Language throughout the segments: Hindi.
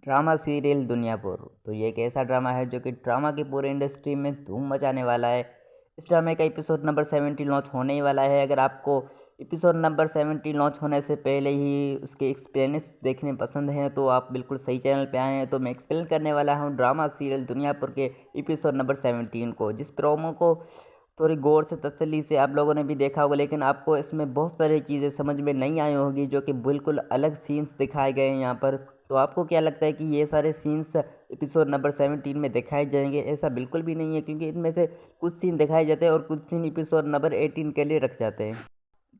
Drama serial Duniyapur. तो ये एक ऐसा ड्रामा है जो कि ड्रामा की पूरी इंडस्ट्री में धूम मचाने वाला है। इस ड्रामे का एपिसोड नंबर 70 लॉन्च होने ही वाला है। अगर आपको एपिसोड नंबर 70 लॉन्च होने से पहले ही उसके एक्सप्लेनेंस देखने पसंद हैं तो आप बिल्कुल सही चैनल पे आए हैं। तो मैं एक्सप्लेन करने वाला हूँ ड्रामा सीरियल दुनियापुर के एपिसोड नंबर 17 को, जिस प्रोमो को थोड़ी गौर से तसल्ली से आप लोगों ने भी देखा होगा, लेकिन आपको इसमें बहुत सारी चीज़ें समझ में नहीं आई होगी जो कि बिल्कुल अलग सीन्स दिखाए गए हैं यहाँ पर। तो आपको क्या लगता है कि ये सारे सीन्स एपिसोड नंबर 17 में दिखाए जाएंगे? ऐसा बिल्कुल भी नहीं है, क्योंकि इनमें से कुछ सीन दिखाए जाते हैं और कुछ सीन एपिसोड नंबर 18 के लिए रख जाते हैं।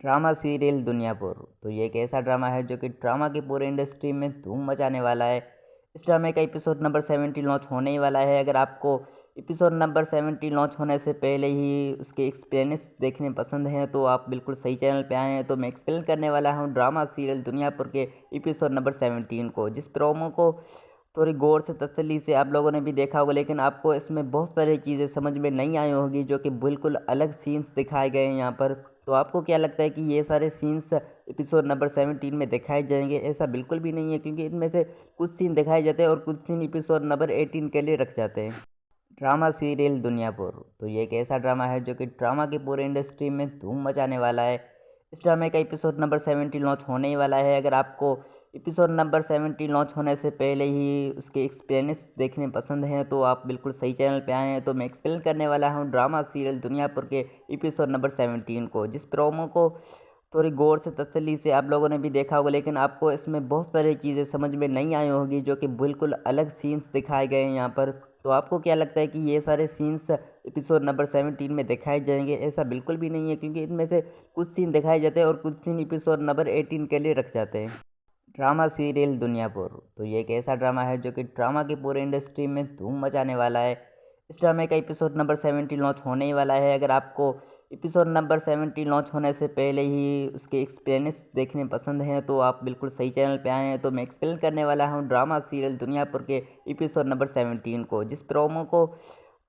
Drama serial Duniyapur. तो ये एक ऐसा ड्रामा है जो कि ड्रामा की पूरी इंडस्ट्री में धूम मचाने वाला है। इस ड्रामे का एपिसोड नंबर 70 लॉन्च होने ही वाला है। अगर आपको एपिसोड नंबर 70 लॉन्च होने से पहले ही उसके एक्सप्लेनेंस देखने पसंद हैं तो आप बिल्कुल सही चैनल पे आए हैं। तो मैं एक्सप्लेन करने वाला हूँ ड्रामा सीरियल दुनियापुर के एपिसोड नंबर 17 को, जिस प्रोमो को थोड़ी गौर से तसल्ली से आप लोगों ने भी देखा होगा, लेकिन आपको इसमें बहुत सारी चीज़ें समझ में नहीं आई होगी जो कि बिल्कुल अलग सीन्स दिखाए गए हैं यहाँ पर। तो आपको क्या लगता है कि ये सारे सीन्स एपिसोड नंबर 17 में दिखाए जाएंगे? ऐसा बिल्कुल भी नहीं है, क्योंकि इनमें से कुछ सीन दिखाए जाते हैं और कुछ सीन एपिसोड नंबर 18 के लिए रख जाते हैं। Drama serial Duniyapur. तो ये एक ऐसा ड्रामा है जो कि ड्रामा की पूरी इंडस्ट्री में धूम मचाने वाला है। इस ड्रामे का एपिसोड नंबर 70 लॉन्च होने ही वाला है। अगर आपको एपिसोड नंबर 70 लॉन्च होने से पहले ही उसके एक्सप्लेनेंस देखने पसंद हैं तो आप बिल्कुल सही चैनल पे आए हैं। तो मैं एक्सप्लेन करने वाला हूँ ड्रामा सीरियल दुनियापुर के एपिसोड नंबर 17 को, जिस प्रोमो को थोड़ी गौर से तसल्ली से आप लोगों ने भी देखा होगा, लेकिन आपको इसमें बहुत सारी चीज़ें समझ में नहीं आई होगी जो कि बिल्कुल अलग सीन्स दिखाए गए हैं यहाँ पर। तो आपको क्या लगता है कि ये सारे सीन्स एपिसोड नंबर 17 में दिखाए जाएंगे? ऐसा बिल्कुल भी नहीं है, क्योंकि इनमें से कुछ सीन दिखाए जाते हैं और कुछ सीन एपिसोड नंबर 18 के लिए रख जाते हैं। Drama serial Duniyapur. तो ये एक ऐसा ड्रामा है जो कि ड्रामा की पूरी इंडस्ट्री में धूम मचाने वाला है। इस ड्रामे का एपिसोड नंबर 70 लॉन्च होने ही वाला है। अगर आपको एपिसोड नंबर 70 लॉन्च होने से पहले ही उसके एक्सप्लेनेंस देखने पसंद हैं तो आप बिल्कुल सही चैनल पे आए हैं। तो मैं एक्सप्लेन करने वाला हूँ ड्रामा सीरियल दुनियापुर के एपिसोड नंबर 17 को, जिस प्रोमो को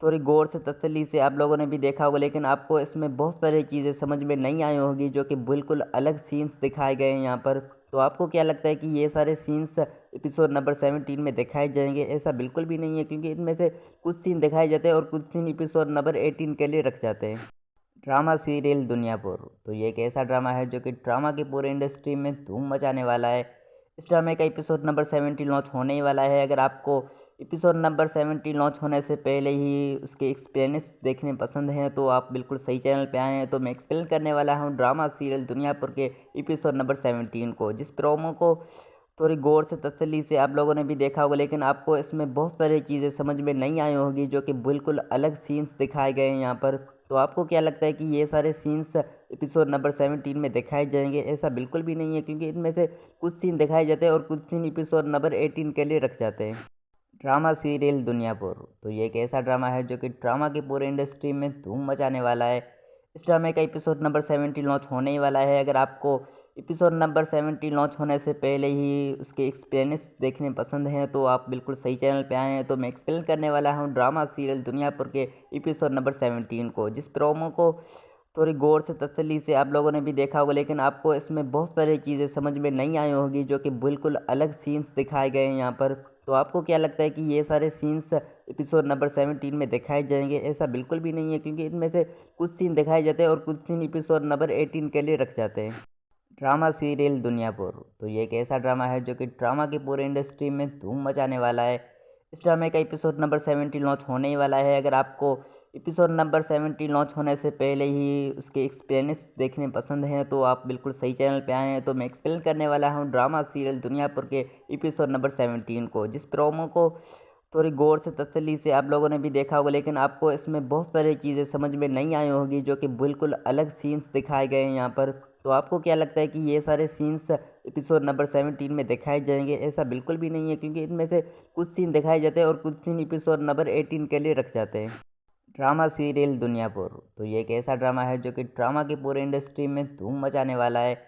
थोड़ी गौर से तसल्ली से आप लोगों ने भी देखा होगा, लेकिन आपको इसमें बहुत सारी चीज़ें समझ में नहीं आई होगी जो कि बिल्कुल अलग सीन्स दिखाए गए हैं यहाँ पर। तो आपको क्या लगता है कि ये सारे सीन्स एपिसोड नंबर 17 में दिखाए जाएंगे? ऐसा बिल्कुल भी नहीं है, क्योंकि इनमें से कुछ सीन दिखाए जाते हैं और कुछ सीन एपिसोड नंबर 18 के लिए रख जाते हैं। Drama serial Duniyapur. तो ये एक ऐसा ड्रामा है जो कि ड्रामा की पूरी इंडस्ट्री में धूम मचाने वाला है। इस ड्रामे का एपिसोड नंबर 70 लॉन्च होने ही वाला है। अगर आपको एपिसोड नंबर 70 लॉन्च होने से पहले ही उसके एक्सप्लेनेंस देखने पसंद हैं तो आप बिल्कुल सही चैनल पे आए हैं। तो मैं एक्सप्लेन करने वाला हूँ ड्रामा सीरियल दुनियापुर के एपिसोड नंबर 17 को, जिस प्रोमो को थोड़ी गौर से तसल्ली से आप लोगों ने भी देखा होगा, लेकिन आपको इसमें बहुत सारी चीज़ें समझ में नहीं आई होगी जो कि बिल्कुल अलग सीन्स दिखाए गए हैं यहाँ पर। तो आपको क्या लगता है कि ये सारे सीन्स एपिसोड नंबर 17 में दिखाए जाएंगे? ऐसा बिल्कुल भी नहीं है, क्योंकि इनमें से कुछ सीन दिखाए जाते हैं और कुछ सीन एपिसोड नंबर 18 के लिए रख जाते हैं। Drama serial Duniyapur. तो ये एक ऐसा ड्रामा है जो कि ड्रामा की पूरी इंडस्ट्री में धूम मचाने वाला है। इस ड्रामे का एपिसोड नंबर 70 लॉन्च होने ही वाला है। अगर आपको एपिसोड नंबर 70 लॉन्च होने से पहले ही उसके एक्सप्लेनेंस देखने पसंद हैं तो आप बिल्कुल सही चैनल पे आए हैं। तो मैं एक्सप्लेन करने वाला हूँ ड्रामा सीरियल दुनियापुर के एपिसोड नंबर 17 को, जिस प्रोमो को थोड़ी गौर से तसल्ली से आप लोगों ने भी देखा होगा, लेकिन आपको इसमें बहुत सारी चीज़ें समझ में नहीं आई होगी जो कि बिल्कुल अलग सीन्स दिखाए गए हैं यहाँ पर। तो आपको क्या लगता है कि ये सारे सीन्स एपिसोड नंबर 17 में दिखाए जाएंगे? ऐसा बिल्कुल भी नहीं है, क्योंकि इनमें से कुछ सीन दिखाए जाते हैं और कुछ सीन एपिसोड नंबर 18 के लिए रख जाते हैं। Drama serial Duniyapur. तो ये एक ऐसा ड्रामा है जो कि ड्रामा की पूरी इंडस्ट्री में धूम मचाने वाला है। इस ड्रामे का एपिसोड नंबर 70 लॉन्च होने ही वाला है। अगर आपको एपिसोड नंबर 70 लॉन्च होने से पहले ही उसके एक्सप्लेनेंस देखने पसंद हैं तो आप बिल्कुल सही चैनल पे आए हैं। तो मैं एक्सप्लेन करने वाला हूँ ड्रामा सीरियल दुनियापुर के एपिसोड नंबर 17 को, जिस प्रोमो को थोड़ी गौर से तसल्ली से आप लोगों ने भी देखा होगा, लेकिन आपको इसमें बहुत सारी चीज़ें समझ में नहीं आई होगी जो कि बिल्कुल अलग सीन्स दिखाए गए हैं यहाँ पर। तो आपको क्या लगता है कि ये सारे सीन्स एपिसोड नंबर 17 में दिखाए जाएंगे? ऐसा बिल्कुल भी नहीं है, क्योंकि इनमें से कुछ सीन दिखाए जाते हैं और कुछ सीन एपिसोड नंबर 18 के लिए रख जाते हैं। Drama serial Duniyapur. तो ये एक ऐसा ड्रामा है जो कि ड्रामा की पूरी इंडस्ट्री में धूम मचाने वाला है।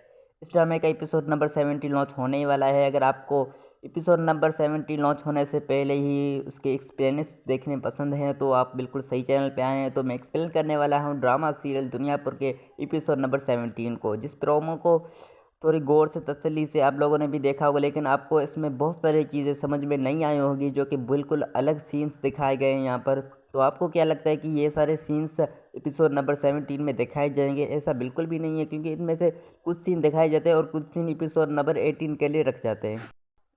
इस ड्रामे का एपिसोड नंबर 70 लॉन्च होने ही वाला है। अगर आपको एपिसोड नंबर 70 लॉन्च होने से पहले ही उसके एक्सप्लेनेंस देखने पसंद हैं तो आप बिल्कुल सही चैनल पे आए हैं। तो मैं एक्सप्लेन करने वाला हूँ ड्रामा सीरियल दुनियापुर के एपिसोड नंबर 17 को, जिस प्रोमो को थोड़ी गौर से तसल्ली से आप लोगों ने भी देखा होगा, लेकिन आपको इसमें बहुत सारी चीज़ें समझ में नहीं आई होगी जो कि बिल्कुल अलग सीन्स दिखाए गए हैं यहाँ पर। तो आपको क्या लगता है कि ये सारे सीन्स एपिसोड नंबर 17 में दिखाए जाएंगे? ऐसा बिल्कुल भी नहीं है, क्योंकि इनमें से कुछ सीन दिखाए जाते हैं और कुछ सीन एपिसोड नंबर 18 के लिए रख जाते हैं।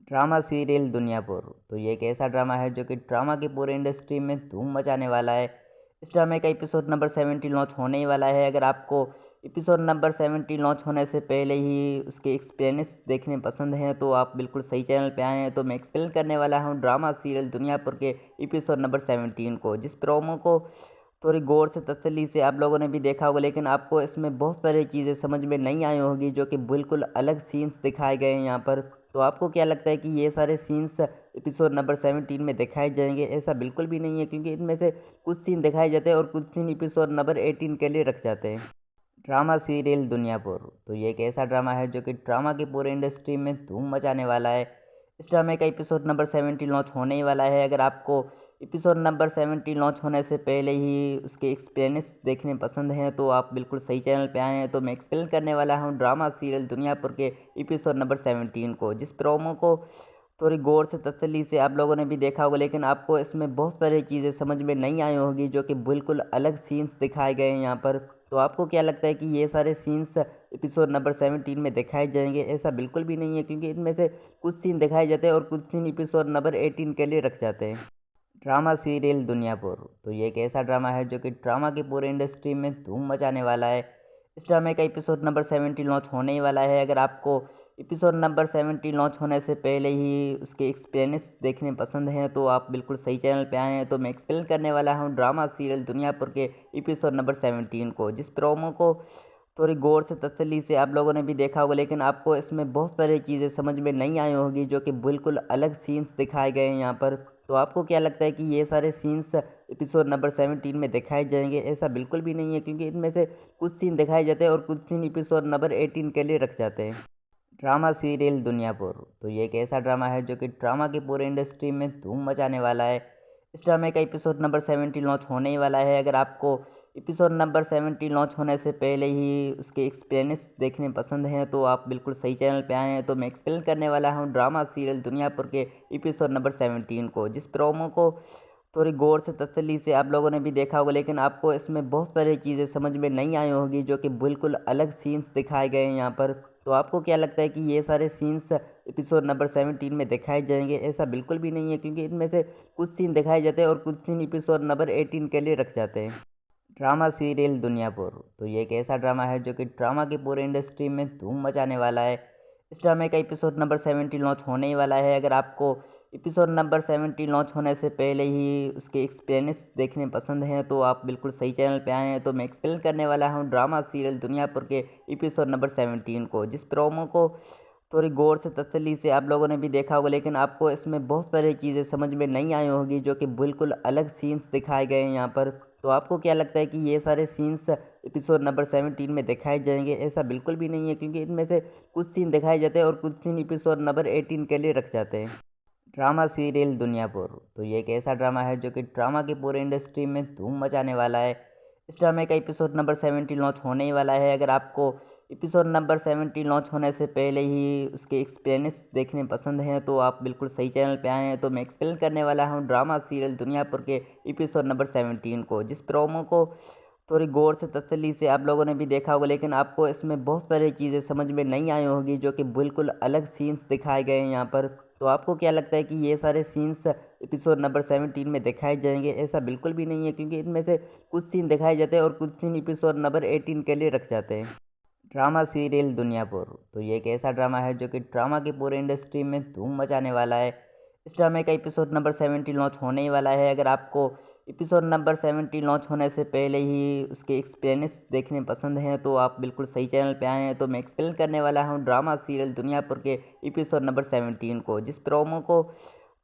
ड्रामा सीरियल दुनियापुर, तो ये एक ऐसा ड्रामा है जो कि ड्रामा की पूरी इंडस्ट्री में धूम मचाने वाला है। इस ड्रामे का एपिसोड नंबर 17 लॉन्च होने ही वाला है। अगर आपको एपिसोड नंबर 17 लॉन्च होने से पहले ही उसके एक्सप्लेनेंस देखने पसंद हैं तो आप बिल्कुल सही चैनल पे आए हैं। तो मैं एक्सप्लेन करने वाला हूँ ड्रामा सीरियल दुनियापुर के एपिसोड नंबर 17 को, जिस प्रोमो को थोड़ी गौर से तसल्ली से आप लोगों ने भी देखा होगा, लेकिन आपको इसमें बहुत सारी चीज़ें समझ में नहीं आई होगी जो कि बिल्कुल अलग सीन्स दिखाए गए हैं यहाँ पर। तो आपको क्या लगता है कि ये सारे सीन्स एपिसोड नंबर 17 में दिखाए जाएंगे? ऐसा बिल्कुल भी नहीं है, क्योंकि इनमें से कुछ सीन दिखाए जाते हैं और कुछ सीन एपिसोड नंबर 18 के लिए रख जाते हैं। ड्रामा सीरियल दुनियापुर, तो ये एक ऐसा ड्रामा है जो कि ड्रामा की पूरी इंडस्ट्री में धूम मचाने वाला है। इस ड्रामे का एपिसोड नंबर 17 लॉन्च होने ही वाला है। अगर आपको एपिसोड नंबर 17 लॉन्च होने से पहले ही उसके एक्सप्लेनेंस देखने पसंद हैं तो आप बिल्कुल सही चैनल पे आए हैं। तो मैं एक्सप्लेन करने वाला हूँ ड्रामा सीरियल दुनियापुर के एपिसोड नंबर 17 को, जिस प्रोमो को थोड़ी गौर से तसल्ली से आप लोगों ने भी देखा होगा, लेकिन आपको इसमें बहुत सारी चीज़ें समझ में नहीं आई होगी जो कि बिल्कुल अलग सीन्स दिखाए गए हैं यहाँ पर। तो आपको क्या लगता है कि ये सारे सीन्स एपिसोड नंबर 17 में दिखाए जाएंगे? ऐसा बिल्कुल भी नहीं है, क्योंकि इनमें से कुछ सीन दिखाए जाते हैं और कुछ सीन एपिसोड नंबर 18 के लिए रख जाते हैं। ड्रामा सीरियल दुनियापुर, तो ये एक ऐसा ड्रामा है जो कि ड्रामा की पूरी इंडस्ट्री में धूम मचाने वाला है। इस ड्रामे का एपिसोड नंबर 17 लॉन्च होने ही वाला है। अगर आपको एपिसोड नंबर 17 लॉन्च होने से पहले ही उसके एक्सप्लेनेंस देखने पसंद हैं तो आप बिल्कुल सही चैनल पे आए हैं। तो मैं एक्सप्लेन करने वाला हूँ ड्रामा सीरियल दुनियापुर के एपिसोड नंबर 17 को, जिस प्रोमो को थोड़ी गौर से तसल्ली से आप लोगों ने भी देखा होगा, लेकिन आपको इसमें बहुत सारी चीज़ें समझ में नहीं आई होगी जो कि बिल्कुल अलग सीन्स दिखाए गए हैं यहाँ पर। तो आपको क्या लगता है कि ये सारे सीन्स एपिसोड नंबर 17 में दिखाए जाएंगे? ऐसा बिल्कुल भी नहीं है, क्योंकि इनमें से कुछ सीन दिखाए जाते हैं और कुछ सीन एपिसोड नंबर 18 के लिए रख जाते हैं। ड्रामा सीरियल दुनियापुर, तो ये एक ऐसा ड्रामा है जो कि ड्रामा की पूरी इंडस्ट्री में धूम मचाने वाला है। इस ड्रामे का एपिसोड नंबर 17 लॉन्च होने ही वाला है। अगर आपको एपिसोड नंबर 17 लॉन्च होने से पहले ही उसके एक्सप्लेनेंस देखने पसंद हैं तो आप बिल्कुल सही चैनल पे आए हैं। तो मैं एक्सप्लेन करने वाला हूँ ड्रामा सीरियल दुनियापुर के एपिसोड नंबर 17 को, जिस प्रोमो को थोड़ी गौर से तसल्ली से आप लोगों ने भी देखा होगा, लेकिन आपको इसमें बहुत सारी चीज़ें समझ में नहीं आई होगी जो कि बिल्कुल अलग सीन्स दिखाए गए हैं यहाँ पर। तो आपको क्या लगता है कि ये सारे सीन्स एपिसोड नंबर 17 में दिखाए जाएंगे? ऐसा बिल्कुल भी नहीं है, क्योंकि इनमें से कुछ सीन दिखाए जाते हैं और कुछ सीन एपिसोड नंबर 18 के लिए रख जाते हैं। ड्रामा सीरियल दुनियापुर, तो ये एक ऐसा ड्रामा है जो कि ड्रामा की पूरी इंडस्ट्री में धूम मचाने वाला है। इस ड्रामे का एपिसोड नंबर 17 लॉन्च होने ही वाला है। अगर आपको एपिसोड नंबर 17 लॉन्च होने से पहले ही उसके एक्सप्लेनेंस देखने पसंद हैं तो आप बिल्कुल सही चैनल पे आए हैं। तो मैं एक्सप्लेन करने वाला हूँ ड्रामा सीरियल दुनियापुर के एपिसोड नंबर 17 को, जिस प्रोमो को थोड़ी गौर से तसल्ली से आप लोगों ने भी देखा होगा, लेकिन आपको इसमें बहुत सारी चीज़ें समझ में नहीं आई होगी जो कि बिल्कुल अलग सीन्स दिखाए गए हैं यहाँ पर। तो आपको क्या लगता है कि ये सारे सीन्स एपिसोड नंबर 17 में दिखाए जाएंगे? ऐसा बिल्कुल भी नहीं है, क्योंकि इनमें से कुछ सीन दिखाए जाते हैं और कुछ सीन एपिसोड नंबर 18 के लिए रख जाते हैं। ड्रामा सीरियल दुनियापुर, तो ये एक ऐसा ड्रामा है जो कि ड्रामा की पूरी इंडस्ट्री में धूम मचाने वाला है। इस ड्रामे का एपिसोड नंबर 17 लॉन्च होने ही वाला है। अगर आपको एपिसोड नंबर 17 लॉन्च होने से पहले ही उसके एक्सप्लेनेंस देखने पसंद हैं तो आप बिल्कुल सही चैनल पे आए हैं। तो मैं एक्सप्लेन करने वाला हूँ ड्रामा सीरियल दुनियापुर के एपिसोड नंबर 17 को, जिस प्रोमो को थोड़ी गौर से तसल्ली से आप लोगों ने भी देखा होगा, लेकिन आपको इसमें बहुत सारी चीज़ें समझ में नहीं आई होगी जो कि बिल्कुल अलग सीन्स दिखाए गए हैं यहाँ पर। तो आपको क्या लगता है कि ये सारे सीन्स एपिसोड नंबर 17 में दिखाए जाएंगे? ऐसा बिल्कुल भी नहीं है, क्योंकि इनमें से कुछ सीन दिखाए जाते हैं और कुछ सीन एपिसोड नंबर 18 के लिए रख जाते हैं। ड्रामा सीरियल दुनियापुर, तो ये एक ऐसा ड्रामा है जो कि ड्रामा की पूरी इंडस्ट्री में धूम मचाने वाला है। इस ड्रामे का एपिसोड नंबर 17 लॉन्च होने ही वाला है। अगर आपको एपिसोड नंबर 17 लॉन्च होने से पहले ही उसके एक्सप्लेनेंस देखने पसंद हैं तो आप बिल्कुल सही चैनल पे आए हैं। तो मैं एक्सप्लेन करने वाला हूँ ड्रामा सीरियल दुनियापुर के एपिसोड नंबर 17 को, जिस प्रोमो को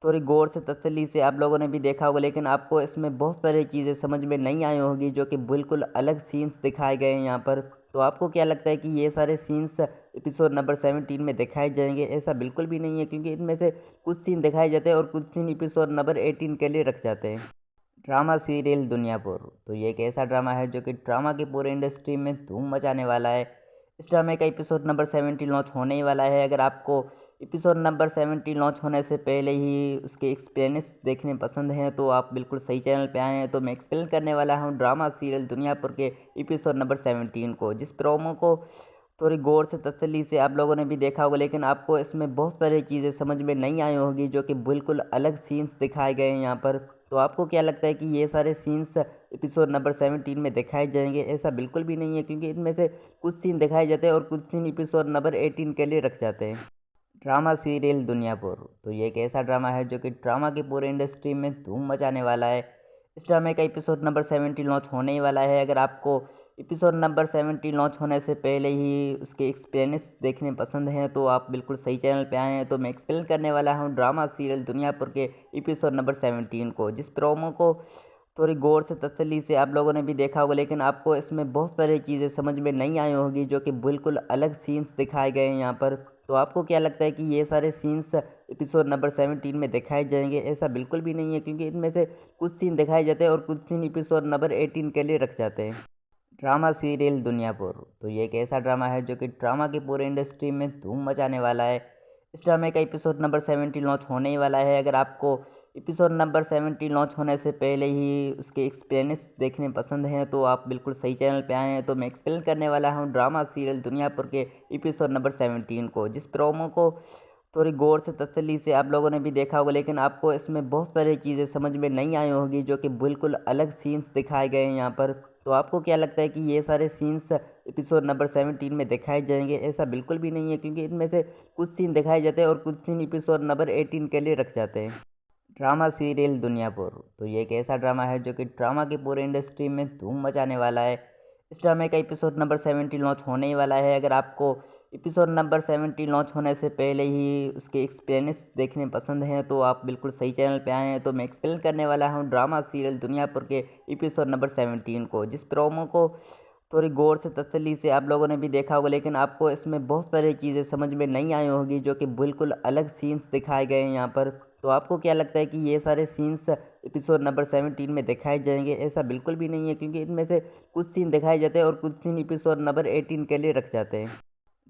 थोड़ी गौर से तसल्ली से आप लोगों ने भी देखा होगा, लेकिन आपको इसमें बहुत सारी चीज़ें समझ में नहीं आई होगी जो कि बिल्कुल अलग सीन्स दिखाए गए हैं यहाँ पर। तो आपको क्या लगता है कि ये सारे सीन्स एपिसोड नंबर 17 में दिखाए जाएंगे? ऐसा बिल्कुल भी नहीं है, क्योंकि इनमें से कुछ सीन दिखाए जाते हैं और कुछ सीन एपिसोड नंबर 18 के लिए रख जाते हैं। ड्रामा सीरियल दुनियापुर, तो ये एक ऐसा ड्रामा है जो कि ड्रामा की पूरी इंडस्ट्री में धूम मचाने वाला है। इस ड्रामे का एपिसोड नंबर 70 लॉन्च होने ही वाला है। अगर आपको एपिसोड नंबर 70 लॉन्च होने से पहले ही उसके एक्सप्लेनेंस देखने पसंद हैं तो आप बिल्कुल सही चैनल पे आए हैं। तो मैं एक्सप्लेन करने वाला हूँ ड्रामा सीरियल दुनियापुर के एपिसोड नंबर 17 को, जिस प्रोमो को थोड़ी गौर से तसल्ली से आप लोगों ने भी देखा होगा, लेकिन आपको इसमें बहुत सारी चीज़ें समझ में नहीं आई होगी जो कि बिल्कुल अलग सीन्स दिखाए गए हैं यहाँ पर। तो आपको क्या लगता है कि ये सारे सीन्स एपिसोड नंबर 17 में दिखाए जाएंगे? ऐसा बिल्कुल भी नहीं है, क्योंकि इनमें से कुछ सीन दिखाए जाते हैं और कुछ सीन एपिसोड नंबर 18 के लिए रख जाते हैं। ड्रामा सीरियल दुनियापुर तो ये एक ऐसा ड्रामा है जो कि ड्रामा की पूरी इंडस्ट्री में धूम मचाने वाला है। इस ड्रामे का एपिसोड नंबर 70 लॉन्च होने ही वाला है। अगर आपको एपिसोड नंबर 70 लॉन्च होने से पहले ही उसके एक्सप्लेनेंस देखने पसंद हैं तो आप बिल्कुल सही चैनल पे आए हैं। तो मैं एक्सप्लेन करने वाला हूँ ड्रामा सीरियल दुनियापुर के एपिसोड नंबर 17 को, जिस प्रोमो को थोड़ी गौर से तसल्ली से आप लोगों ने भी देखा होगा, लेकिन आपको इसमें बहुत सारी चीज़ें समझ में नहीं आई होगी जो कि बिल्कुल अलग सीन्स दिखाए गए हैं यहाँ पर। तो आपको क्या लगता है कि ये सारे सीन्स एपिसोड नंबर 17 में दिखाए जाएंगे? ऐसा बिल्कुल भी नहीं है, क्योंकि इनमें से कुछ सीन दिखाए जाते हैं और कुछ सीन एपिसोड नंबर 18 के लिए रख जाते हैं। ड्रामा सीरियल दुनियापुर तो ये एक ऐसा ड्रामा है जो कि ड्रामा की पूरी इंडस्ट्री में धूम मचाने वाला है। इस ड्रामे का एपिसोड नंबर 70 लॉन्च होने ही वाला है। अगर आपको एपिसोड नंबर 70 लॉन्च होने से पहले ही उसके एक्सप्लेनेंस देखने पसंद हैं तो आप बिल्कुल सही चैनल पे आए हैं। तो मैं एक्सप्लेन करने वाला हूँ ड्रामा सीरियल दुनियापुर के एपिसोड नंबर 17 को, जिस प्रोमो को थोड़ी गौर से तसल्ली से आप लोगों ने भी देखा होगा, लेकिन आपको इसमें बहुत सारी चीज़ें समझ में नहीं आई होगी जो कि बिल्कुल अलग सीन्स दिखाए गए हैं यहाँ पर। तो आपको क्या लगता है कि ये सारे सीन्स एपिसोड नंबर 17 में दिखाए जाएंगे? ऐसा बिल्कुल भी नहीं है, क्योंकि इनमें से कुछ सीन दिखाए जाते हैं और कुछ सीन एपिसोड नंबर 18 के लिए रख जाते हैं। ड्रामा सीरियल दुनियापुर तो ये एक ऐसा ड्रामा है जो कि ड्रामा की पूरी इंडस्ट्री में धूम मचाने वाला है। इस ड्रामे का एपिसोड नंबर 70 लॉन्च होने ही वाला है। अगर आपको एपिसोड नंबर 70 लॉन्च होने से पहले ही उसके एक्सप्लेनेंस देखने पसंद हैं तो आप बिल्कुल सही चैनल पे आए हैं। तो मैं एक्सप्लेन करने वाला हूँ ड्रामा सीरियल दुनियापुर के एपिसोड नंबर 17 को, जिस प्रोमो को थोड़ी गौर से तसल्ली से आप लोगों ने भी देखा होगा, लेकिन आपको इसमें बहुत सारी चीज़ें समझ में नहीं आई होगी जो कि बिल्कुल अलग सीन्स दिखाए गए हैं यहाँ पर। तो आपको क्या लगता है कि ये सारे सीन्स एपिसोड नंबर 17 में दिखाए जाएंगे? ऐसा बिल्कुल भी नहीं है, क्योंकि इनमें से कुछ सीन दिखाए जाते हैं और कुछ सीन एपिसोड नंबर 18 के लिए रख जाते हैं।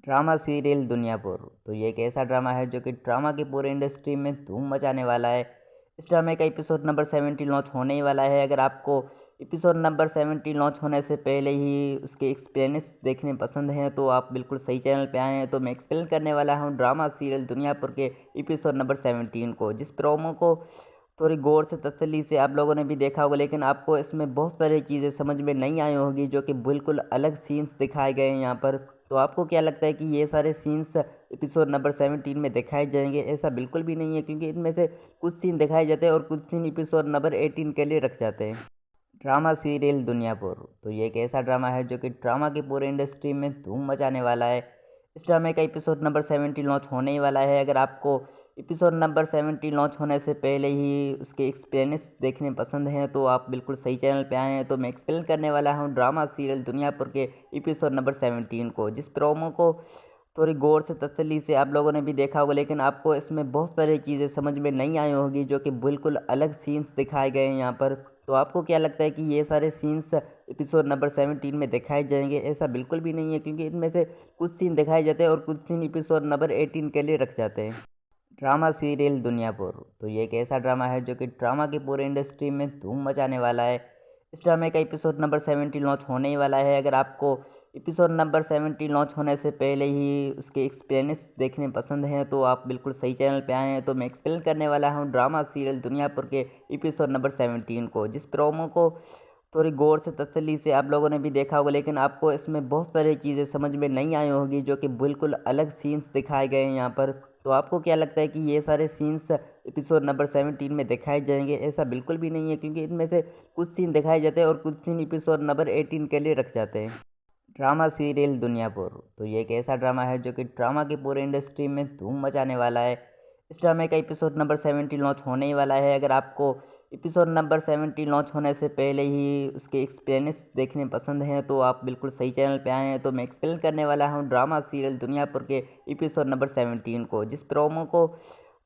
ड्रामा सीरियल दुनियापुर तो ये एक ऐसा ड्रामा है जो कि ड्रामा की पूरी इंडस्ट्री में धूम मचाने वाला है। इस ड्रामे का एपिसोड नंबर 70 लॉन्च होने ही वाला है। अगर आपको एपिसोड नंबर 70 लॉन्च होने से पहले ही उसके एक्सप्लेनेंस देखने पसंद हैं तो आप बिल्कुल सही चैनल पे आए हैं। तो मैं एक्सप्लेन करने वाला हूँ ड्रामा सीरियल दुनियापुर के एपिसोड नंबर 17 को, जिस प्रोमो को थोड़ी गौर से तसल्ली से आप लोगों ने भी देखा होगा, लेकिन आपको इसमें बहुत सारी चीज़ें समझ में नहीं आई होगी जो कि बिल्कुल अलग सीन्स दिखाए गए हैं यहाँ पर। तो आपको क्या लगता है कि ये सारे सीन्स एपिसोड नंबर 17 में दिखाए जाएंगे? ऐसा बिल्कुल भी नहीं है, क्योंकि इनमें से कुछ सीन दिखाए जाते हैं और कुछ सीन एपिसोड नंबर 18 के लिए रख जाते हैं। ड्रामा सीरियल दुनियापुर तो ये एक ऐसा ड्रामा है जो कि ड्रामा की पूरी इंडस्ट्री में धूम मचाने वाला है। इस ड्रामे का एपिसोड नंबर 70 लॉन्च होने ही वाला है। अगर आपको एपिसोड नंबर 70 लॉन्च होने से पहले ही उसके एक्सप्लेनेंस देखने पसंद हैं तो आप बिल्कुल सही चैनल पे आए हैं। तो मैं एक्सप्लेन करने वाला हूँ ड्रामा सीरियल दुनियापुर के एपिसोड नंबर 17 को, जिस प्रोमो को थोड़ी गौर से तसल्ली से आप लोगों ने भी देखा होगा, लेकिन आपको इसमें बहुत सारी चीज़ें समझ में नहीं आई होगी जो कि बिल्कुल अलग सीन्स दिखाए गए हैं यहाँ पर। तो आपको क्या लगता है कि ये सारे सीन्स एपिसोड नंबर 17 में दिखाए जाएंगे? ऐसा बिल्कुल भी नहीं है, क्योंकि इनमें से कुछ सीन दिखाए जाते हैं और कुछ सीन एपिसोड नंबर 18 के लिए रख जाते हैं। ड्रामा सीरियल दुनियापुर तो ये एक ऐसा ड्रामा है जो कि ड्रामा की पूरी इंडस्ट्री में धूम मचाने वाला है। इस ड्रामे का एपिसोड नंबर 70 लॉन्च होने ही वाला है। अगर आपको एपिसोड नंबर 70 लॉन्च होने से पहले ही उसके एक्सप्लेनेंस देखने पसंद हैं तो आप बिल्कुल सही चैनल पे आए हैं। तो मैं एक्सप्लेन करने वाला हूँ ड्रामा सीरियल दुनियापुर के एपिसोड नंबर 17 को, जिस प्रोमो को थोड़ी गौर से तसल्ली से आप लोगों ने भी देखा होगा, लेकिन आपको इसमें बहुत सारी चीज़ें समझ में नहीं आई होगी जो कि बिल्कुल अलग सीन्स दिखाए गए हैं यहाँ पर। तो आपको क्या लगता है कि ये सारे सीन्स एपिसोड नंबर 17 में दिखाए जाएंगे? ऐसा बिल्कुल भी नहीं है, क्योंकि इनमें से कुछ सीन दिखाए जाते हैं और कुछ सीन एपिसोड नंबर 18 के लिए रख जाते हैं। ड्रामा सीरियल दुनियापुर तो ये एक ऐसा ड्रामा है जो कि ड्रामा की पूरी इंडस्ट्री में धूम मचाने वाला है। इस ड्रामे का एपिसोड नंबर 70 लॉन्च होने ही वाला है। अगर आपको एपिसोड नंबर 70 लॉन्च होने से पहले ही उसके एक्सप्लेनेंस देखने पसंद हैं तो आप बिल्कुल सही चैनल पे आए हैं। तो मैं एक्सप्लेन करने वाला हूँ ड्रामा सीरियल दुनियापुर के एपिसोड नंबर 17 को, जिस प्रोमो को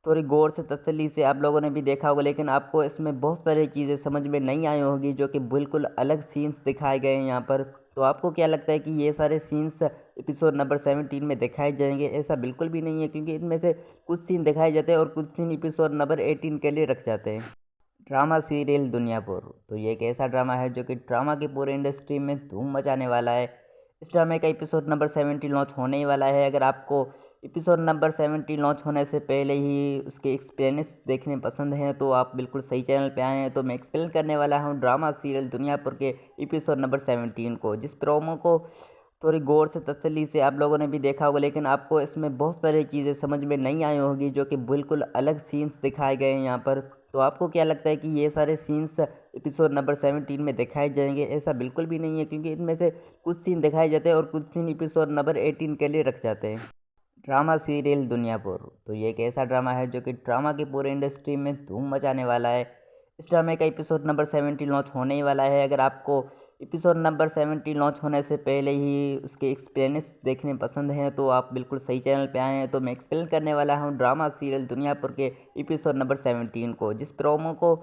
थोड़ी गौर से तसल्ली से आप लोगों ने भी देखा होगा, लेकिन आपको इसमें बहुत सारी चीज़ें समझ में नहीं आई होगी जो कि बिल्कुल अलग सीन्स दिखाए गए हैं यहाँ पर। तो आपको क्या लगता है कि ये सारे सीन्स एपिसोड नंबर 17 में दिखाए जाएंगे? ऐसा बिल्कुल भी नहीं है, क्योंकि इनमें से कुछ सीन दिखाए जाते हैं और कुछ सीन एपिसोड नंबर 18 के लिए रख जाते हैं। ड्रामा सीरियल दुनियापुर, तो ये एक ऐसा ड्रामा है जो कि ड्रामा की पूरी इंडस्ट्री में धूम मचाने वाला है। इस ड्रामे का एपिसोड नंबर 17 लॉन्च होने ही वाला है। अगर आपको एपिसोड नंबर 17 लॉन्च होने से पहले ही उसके एक्सपीरियंस देखने पसंद हैं तो आप बिल्कुल सही चैनल पे आए हैं। तो मैं एक्सप्लेन करने वाला हूँ ड्रामा सीरियल दुनियापुर के एपिसोड नंबर 17 को, जिस प्रोमो को थोड़ी गौर से तसल्ली से आप लोगों ने भी देखा होगा, लेकिन आपको इसमें बहुत सारी चीज़ें समझ में नहीं आई होगी, जो कि बिल्कुल अलग सीन्स दिखाए गए हैं यहाँ पर। तो आपको क्या लगता है कि ये सारे सीन्स एपिसोड नंबर 17 में दिखाए जाएंगे? ऐसा बिल्कुल भी नहीं है, क्योंकि इनमें से कुछ सीन दिखाए जाते हैं और कुछ सीन एपिसोड नंबर 18 के लिए रख जाते हैं। ड्रामा सीरियल दुनियापुर, तो ये एक ऐसा ड्रामा है जो कि ड्रामा की पूरी इंडस्ट्री में धूम मचाने वाला है। इस ड्रामे का एपिसोड नंबर 17 लॉन्च होने ही वाला है। अगर आपको एपिसोड नंबर 17 लॉन्च होने से पहले ही उसके एक्सपीरियंस देखने पसंद हैं तो आप बिल्कुल सही चैनल पे आए हैं। तो मैं एक्सप्लेन करने वाला हूँ ड्रामा सीरियल दुनियापुर के एपिसोड नंबर 17 को, जिस प्रोमो को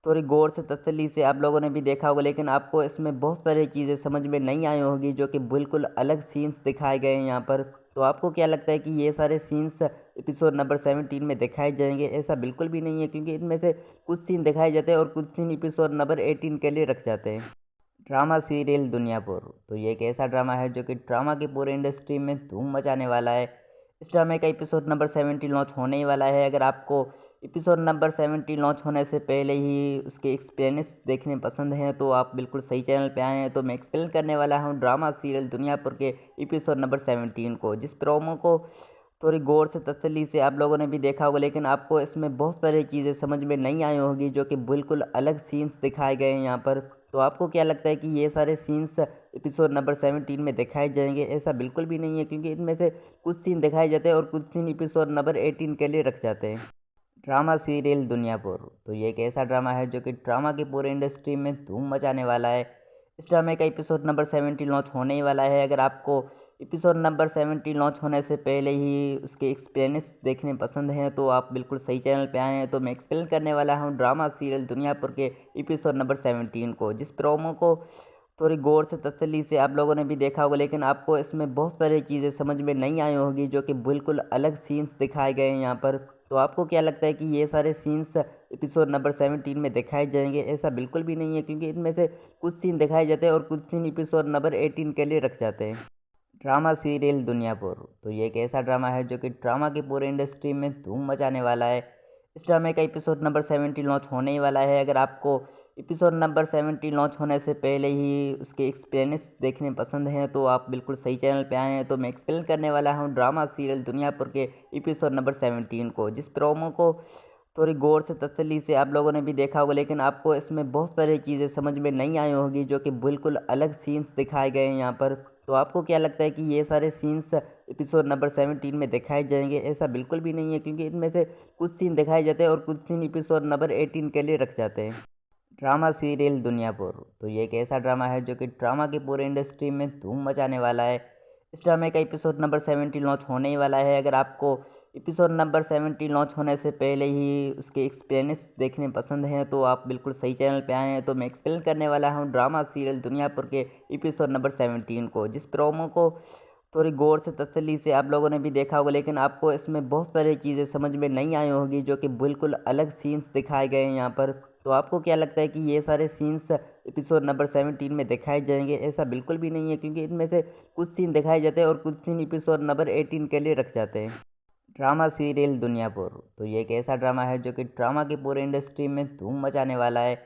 थोड़ी गौर से तसल्ली से आप लोगों ने भी देखा होगा, लेकिन आपको इसमें बहुत सारी चीज़ें समझ में नहीं आई होगी, जो कि बिल्कुल अलग सीन्स दिखाए गए हैं यहाँ पर। तो आपको क्या लगता है कि ये सारे सीन्स एपिसोड नंबर 17 में दिखाए जाएंगे? ऐसा बिल्कुल भी नहीं है, क्योंकि इनमें से कुछ सीन दिखाए जाते हैं और कुछ सीन एपिसोड नंबर 18 के लिए रख जाते हैं। ड्रामा सीरियल दुनियापुर, तो ये एक ऐसा ड्रामा है जो कि ड्रामा की पूरी इंडस्ट्री में धूम मचाने वाला है। इस ड्रामे का एपिसोड नंबर 17 लॉन्च होने ही वाला है। अगर आपको एपिसोड नंबर 17 लॉन्च होने से पहले ही उसके एक्सपीरियंस देखने पसंद हैं तो आप बिल्कुल सही चैनल पे आए हैं। तो मैं एक्सप्लेन करने वाला हूँ ड्रामा सीरियल दुनियापुर के एपिसोड नंबर 17 को, जिस प्रोमो को थोड़ी गौर से तसल्ली से आप लोगों ने भी देखा होगा, लेकिन आपको इसमें बहुत सारी चीज़ें समझ में नहीं आई होगी, जो कि बिल्कुल अलग सीन्स दिखाए गए हैं यहाँ पर। तो आपको क्या लगता है कि ये सारे सीन्स एपिसोड नंबर 17 में दिखाए जाएंगे? ऐसा बिल्कुल भी नहीं है, क्योंकि इनमें से कुछ सीन दिखाए जाते हैं और कुछ सीन एपिसोड नंबर 18 के लिए रख जाते हैं। ड्रामा सीरियल दुनियापुर, तो ये एक ऐसा ड्रामा है जो कि ड्रामा की पूरी इंडस्ट्री में धूम मचाने वाला है। इस ड्रामे का एपिसोड नंबर 17 लॉन्च होने ही वाला है। अगर आपको एपिसोड नंबर 17 लॉन्च होने से पहले ही उसके एक्सपीरियंस देखने पसंद हैं तो आप बिल्कुल सही चैनल पे आए हैं। तो मैं एक्सप्लेन करने वाला हूँ ड्रामा सीरियल दुनियापुर के एपिसोड नंबर 17 को, जिस प्रोमो को थोड़ी गौर से तसल्ली से आप लोगों ने भी देखा होगा, लेकिन आपको इसमें बहुत सारी चीज़ें समझ में नहीं आई होगी, जो कि बिल्कुल अलग सीन्स दिखाए गए हैं यहाँ पर। तो आपको क्या लगता है कि ये सारे सीन्स एपिसोड नंबर 17 में दिखाए जाएंगे? ऐसा बिल्कुल भी नहीं है, क्योंकि इनमें से कुछ सीन दिखाए जाते हैं और कुछ सीन एपिसोड नंबर 18 के लिए रख जाते हैं। ड्रामा सीरियल दुनियापुर, तो ये एक ऐसा ड्रामा है जो कि ड्रामा की पूरी इंडस्ट्री में धूम मचाने वाला है। इस ड्रामे का एपिसोड नंबर 17 लॉन्च होने ही वाला है। अगर आपको एपिसोड नंबर 17 लॉन्च होने से पहले ही उसके एक्सपीरियंस देखने पसंद हैं तो आप बिल्कुल सही चैनल पे आए हैं। तो मैं एक्सप्लेन करने वाला हूँ ड्रामा सीरियल दुनियापुर के एपिसोड नंबर 17 को, जिस प्रोमो को थोड़ी गौर से तसल्ली से आप लोगों ने भी देखा होगा, लेकिन आपको इसमें बहुत सारी चीज़ें समझ में नहीं आई होगी, जो कि बिल्कुल अलग सीन्स दिखाए गए हैं यहाँ पर। तो आपको क्या लगता है कि ये सारे सीन्स एपिसोड नंबर 17 में दिखाए जाएंगे? ऐसा बिल्कुल भी नहीं है, क्योंकि इनमें से कुछ सीन दिखाए जाते हैं और कुछ सीन एपिसोड नंबर 18 के लिए रख जाते हैं। ड्रामा सीरियल दुनियापुर, तो ये एक ऐसा ड्रामा है जो कि ड्रामा की पूरी इंडस्ट्री में धूम मचाने वाला है। इस ड्रामे का एपिसोड नंबर 17 लॉन्च होने ही वाला है। अगर आपको एपिसोड नंबर 17 लॉन्च होने से पहले ही उसके एक्सपीरियंस देखने पसंद हैं तो आप बिल्कुल सही चैनल पे आए हैं। तो मैं एक्सप्लेन करने वाला हूँ ड्रामा सीरियल दुनियापुर के एपिसोड नंबर 17 को, जिस प्रोमो को थोड़ी गौर से तसल्ली से आप लोगों ने भी देखा होगा, लेकिन आपको इसमें बहुत सारी चीज़ें समझ में नहीं आई होगी, जो कि बिल्कुल अलग सीन्स दिखाए गए हैं यहाँ पर। तो आपको क्या लगता है कि ये सारे सीन्स एपिसोड नंबर 17 में दिखाए जाएंगे? ऐसा बिल्कुल भी नहीं है, क्योंकि इनमें से कुछ सीन दिखाए जाते हैं और कुछ सीन एपिसोड नंबर 18 के लिए रख जाते हैं। ड्रामा सीरियल दुनियापुर, तो ये एक ऐसा ड्रामा है जो कि ड्रामा की पूरी इंडस्ट्री में धूम मचाने वाला है।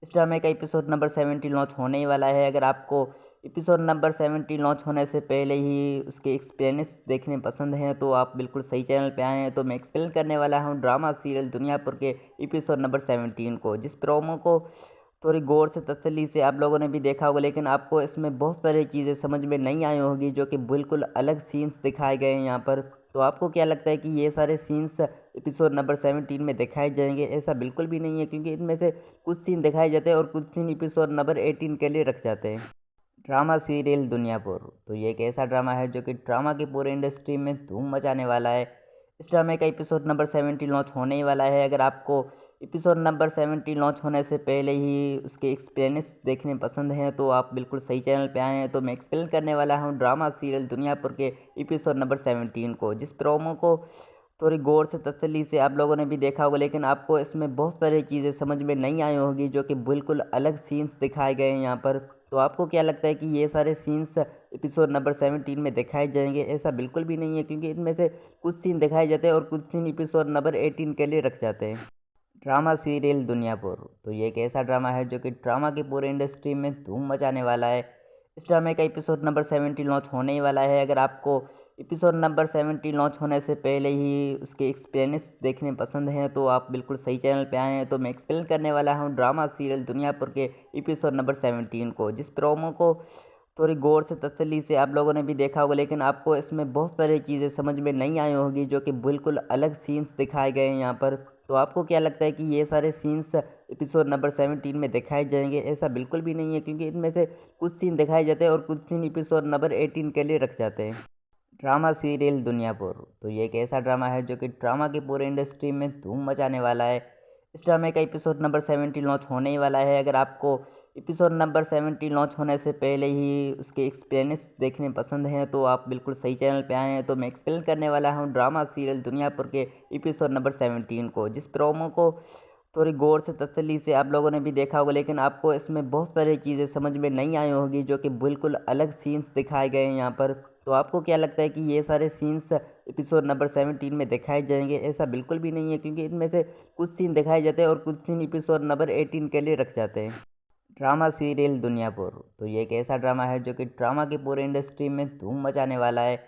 इस ड्रामे का एपिसोड नंबर 17 लॉन्च होने ही वाला है। अगर आपको एपिसोड नंबर 17 लॉन्च होने से पहले ही उसके एक्सपीरियंस देखने पसंद हैं तो आप बिल्कुल सही चैनल पे आए हैं। तो मैं एक्सप्लेन करने वाला हूँ ड्रामा सीरियल दुनियापुर के एपिसोड नंबर 17 को, जिस प्रोमो को थोड़ी गौर से तसल्ली से आप लोगों ने भी देखा होगा, लेकिन आपको इसमें बहुत सारी चीज़ें समझ में नहीं आई होगी, जो कि बिल्कुल अलग सीन्स दिखाए गए हैं यहाँ पर। तो आपको क्या लगता है कि ये सारे सीन्स एपिसोड नंबर 17 में दिखाए जाएंगे? ऐसा बिल्कुल भी नहीं है, क्योंकि इनमें से कुछ सीन दिखाए जाते हैं और कुछ सीन एपिसोड नंबर 18 के लिए रख जाते हैं। ड्रामा सीरियल दुनियापुर, तो ये एक ऐसा ड्रामा है जो कि ड्रामा की पूरी इंडस्ट्री में धूम मचाने वाला है। इस ड्रामे का एपिसोड नंबर 17 लॉन्च होने ही वाला है। अगर आपको एपिसोड नंबर 70 लॉन्च होने से पहले ही उसके एक्सप्लेनेंस देखने पसंद हैं तो आप बिल्कुल सही चैनल पे आए हैं। तो मैं एक्सप्लेन करने वाला हूँ ड्रामा सीरियल दुनियापुर के एपिसोड नंबर 17 को, जिस प्रोमो को थोड़ी गौर से तसल्ली से आप लोगों ने भी देखा होगा, लेकिन आपको इसमें बहुत सारी चीज़ें समझ में नहीं आई होगी जो कि बिल्कुल अलग सीन्स दिखाए गए हैं यहाँ पर। तो आपको क्या लगता है कि ये सारे सीन्स एपिसोड नंबर 17 में दिखाए जाएंगे? ऐसा बिल्कुल भी नहीं है, क्योंकि इनमें से कुछ सीन दिखाए जाते हैं और कुछ सीन एपिसोड नंबर 18 के लिए रख जाते हैं। ड्रामा सीरियल दुनियापुर तो ये एक ऐसा ड्रामा है जो कि ड्रामा की पूरी इंडस्ट्री में धूम मचाने वाला है। इस ड्रामे का एपिसोड नंबर 70 लॉन्च होने ही वाला है। अगर आपको एपिसोड नंबर 70 लॉन्च होने से पहले ही उसके एक्सप्लेनेंस देखने पसंद हैं तो आप बिल्कुल सही चैनल पे आए हैं। तो मैं एक्सप्लेन करने वाला हूँ ड्रामा सीरियल दुनियापुर के एपिसोड नंबर 17 को, जिस प्रोमो को थोड़ी गौर से तसल्ली से आप लोगों ने भी देखा होगा, लेकिन आपको इसमें बहुत सारी चीज़ें समझ में नहीं आई होगी जो कि बिल्कुल अलग सीन्स दिखाए गए हैं यहाँ पर। तो आपको क्या लगता है कि ये सारे सीन्स एपिसोड नंबर 17 में दिखाए जाएंगे? ऐसा बिल्कुल भी नहीं है, क्योंकि इनमें से कुछ सीन दिखाए जाते हैं और कुछ सीन एपिसोड नंबर 18 के लिए रख जाते हैं। ड्रामा सीरियल दुनियापुर तो ये एक ऐसा ड्रामा है जो कि ड्रामा की पूरी इंडस्ट्री में धूम मचाने वाला है। इस ड्रामे का एपिसोड नंबर 70 लॉन्च होने ही वाला है। अगर आपको एपिसोड नंबर 70 लॉन्च होने से पहले ही उसके एक्सप्लेनेंस देखने पसंद हैं तो आप बिल्कुल सही चैनल पे आए हैं। तो मैं एक्सप्लेन करने वाला हूँ ड्रामा सीरियल दुनियापुर के एपिसोड नंबर 17 को, जिस प्रोमो को थोड़ी गौर से तसल्ली से आप लोगों ने भी देखा होगा, लेकिन आपको इसमें बहुत सारी चीज़ें समझ में नहीं आई होगी जो कि बिल्कुल अलग सीन्स दिखाए गए हैं यहाँ पर। तो आपको क्या लगता है कि ये सारे सीन्स एपिसोड नंबर 17 में दिखाए जाएंगे? ऐसा बिल्कुल भी नहीं है, क्योंकि इनमें से कुछ सीन दिखाए जाते हैं और कुछ सीन एपिसोड नंबर 18 के लिए रख जाते हैं। ड्रामा सीरियल दुनियापुर तो ये एक ऐसा ड्रामा है जो कि ड्रामा की पूरी इंडस्ट्री में धूम मचाने वाला है।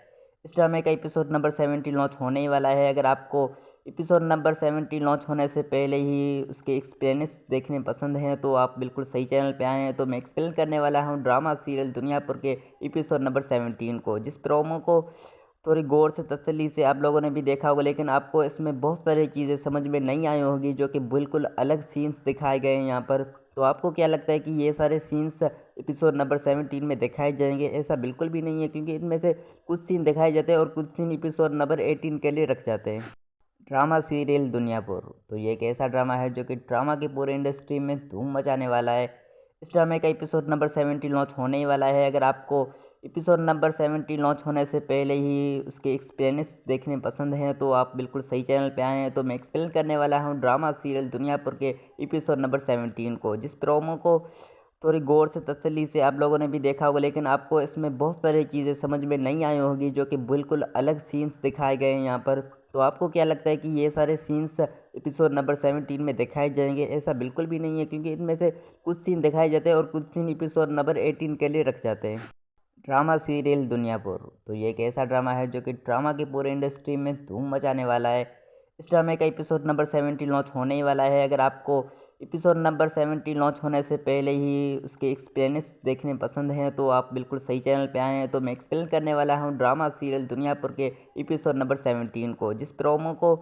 इस ड्रामे का एपिसोड नंबर 70 लॉन्च होने ही वाला है। अगर आपको एपिसोड नंबर 70 लॉन्च होने से पहले ही उसके एक्सप्लेनेंस देखने पसंद हैं तो आप बिल्कुल सही चैनल पे आए हैं। तो मैं एक्सप्लेन करने वाला हूँ ड्रामा सीरियल दुनियापुर के एपिसोड नंबर 17 को, जिस प्रोमो को थोड़ी गौर से तसल्ली से आप लोगों ने भी देखा होगा, लेकिन आपको इसमें बहुत सारी चीज़ें समझ में नहीं आई होगी जो कि बिल्कुल अलग सीन्स दिखाए गए हैं यहाँ पर। तो आपको क्या लगता है कि ये सारे सीन्स एपिसोड नंबर 17 में दिखाए जाएंगे? ऐसा बिल्कुल भी नहीं है, क्योंकि इनमें से कुछ सीन दिखाए जाते हैं और कुछ सीन एपिसोड नंबर 18 के लिए रख जाते हैं। ड्रामा सीरियल दुनियापुर तो ये एक ऐसा ड्रामा है जो कि ड्रामा की पूरी इंडस्ट्री में धूम मचाने वाला है। इस ड्रामे का एपिसोड नंबर 70 लॉन्च होने ही वाला है। अगर आपको एपिसोड नंबर 70 लॉन्च होने से पहले ही उसके एक्सप्लेनेंस देखने पसंद हैं तो आप बिल्कुल सही चैनल पे आए हैं। तो मैं एक्सप्लेन करने वाला हूँ ड्रामा सीरियल दुनियापुर के एपिसोड नंबर 17 को, जिस प्रोमो को थोड़ी गौर से तसल्ली से आप लोगों ने भी देखा होगा, लेकिन आपको इसमें बहुत सारी चीज़ें समझ में नहीं आई होगी जो कि बिल्कुल अलग सीन्स दिखाए गए हैं यहाँ पर। तो आपको क्या लगता है कि ये सारे सीन्स एपिसोड नंबर 17 में दिखाए जाएंगे? ऐसा बिल्कुल भी नहीं है, क्योंकि इनमें से कुछ सीन दिखाए जाते हैं और कुछ सीन एपिसोड नंबर 18 के लिए रख जाते हैं। ड्रामा सीरियल दुनियापुर तो ये एक ऐसा ड्रामा है जो कि ड्रामा की पूरी इंडस्ट्री में धूम मचाने वाला है। इस ड्रामे का एपिसोड नंबर 70 लॉन्च होने ही वाला है। अगर आपको एपिसोड नंबर 70 लॉन्च होने से पहले ही उसके एक्सप्लेनेंस देखने पसंद हैं तो आप बिल्कुल सही चैनल पे आए हैं। तो मैं एक्सप्लेन करने वाला हूँ ड्रामा सीरियल दुनियापुर के एपिसोड नंबर 17 को, जिस प्रोमो को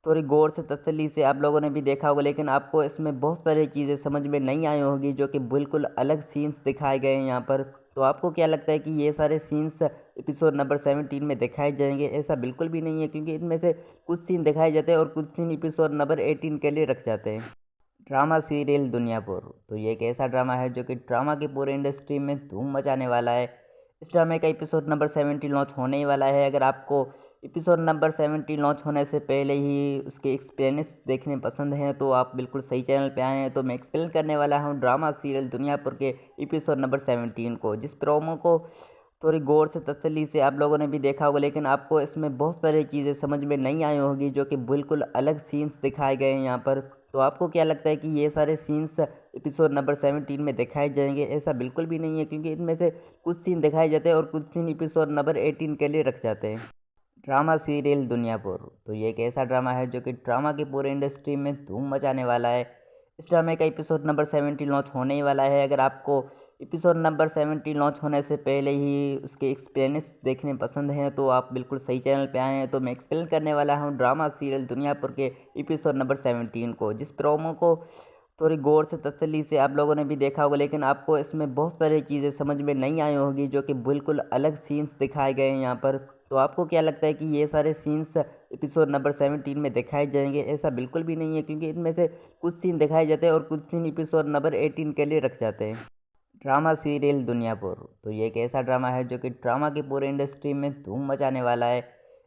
थोड़ी गौर से तसल्ली से आप लोगों ने भी देखा होगा, लेकिन आपको इसमें बहुत सारी चीज़ें समझ में नहीं आई होगी जो कि बिल्कुल अलग सीन्स दिखाए गए हैं यहाँ पर। तो आपको क्या लगता है कि ये सारे सीन्स एपिसोड नंबर 17 में दिखाए जाएंगे? ऐसा बिल्कुल भी नहीं है, क्योंकि इनमें से कुछ सीन दिखाए जाते हैं और कुछ सीन एपिसोड नंबर 18 के लिए रख जाते हैं। ड्रामा सीरियल दुनियापुर तो ये एक ऐसा ड्रामा है जो कि ड्रामा की पूरी इंडस्ट्री में धूम मचाने वाला है। इस ड्रामे का एपिसोड नंबर 70 लॉन्च होने ही वाला है। अगर आपको एपिसोड नंबर 70 लॉन्च होने से पहले ही उसके एक्सप्लेनेंस देखने पसंद हैं तो आप बिल्कुल सही चैनल पे आए हैं। तो मैं एक्सप्लेन करने वाला हूँ ड्रामा सीरियल दुनियापुर के एपिसोड नंबर 17 को, जिस प्रोमो को थोड़ी गौर से तसल्ली से आप लोगों ने भी देखा होगा, लेकिन आपको इसमें बहुत सारी चीज़ें समझ में नहीं आई होगी जो कि बिल्कुल अलग सीन्स दिखाए गए हैं यहाँ पर। तो आपको क्या लगता है कि ये सारे सीन्स एपिसोड नंबर 17 में दिखाए जाएंगे? ऐसा बिल्कुल भी नहीं है, क्योंकि इनमें से कुछ सीन दिखाए जाते हैं और कुछ सीन एपिसोड नंबर 18 के लिए रख जाते हैं। ड्रामा सीरियल दुनियापुर तो ये एक ऐसा ड्रामा है जो कि ड्रामा की पूरी इंडस्ट्री में धूम मचाने वाला है। इस ड्रामे का एपिसोड नंबर 70 लॉन्च होने ही वाला है। अगर आपको एपिसोड नंबर 70 लॉन्च होने से पहले ही उसके एक्सप्लेनेंस देखने पसंद हैं तो आप बिल्कुल सही चैनल पे आए हैं। तो मैं एक्सप्लेन करने वाला हूँ ड्रामा सीरियल दुनियापुर के एपिसोड नंबर 17 को, जिस प्रोमो को थोड़ी गौर से तसल्ली से आप लोगों ने भी देखा होगा, लेकिन आपको इसमें बहुत सारी चीज़ें समझ में नहीं आई होगी जो कि बिल्कुल अलग सीन्स दिखाए गए हैं यहाँ पर। तो आपको क्या लगता है कि ये सारे सीन्स एपिसोड नंबर 17 में दिखाए जाएंगे, ऐसा बिल्कुल भी नहीं है, क्योंकि इनमें से कुछ सीन दिखाए जाते हैं और कुछ सीन एपिसोड नंबर 18 के लिए रख जाते हैं। ड्रामा सीरियल दुनियापुर, तो ये एक ऐसा ड्रामा है जो कि ड्रामा की पूरी इंडस्ट्री में धूम मचाने वाला है।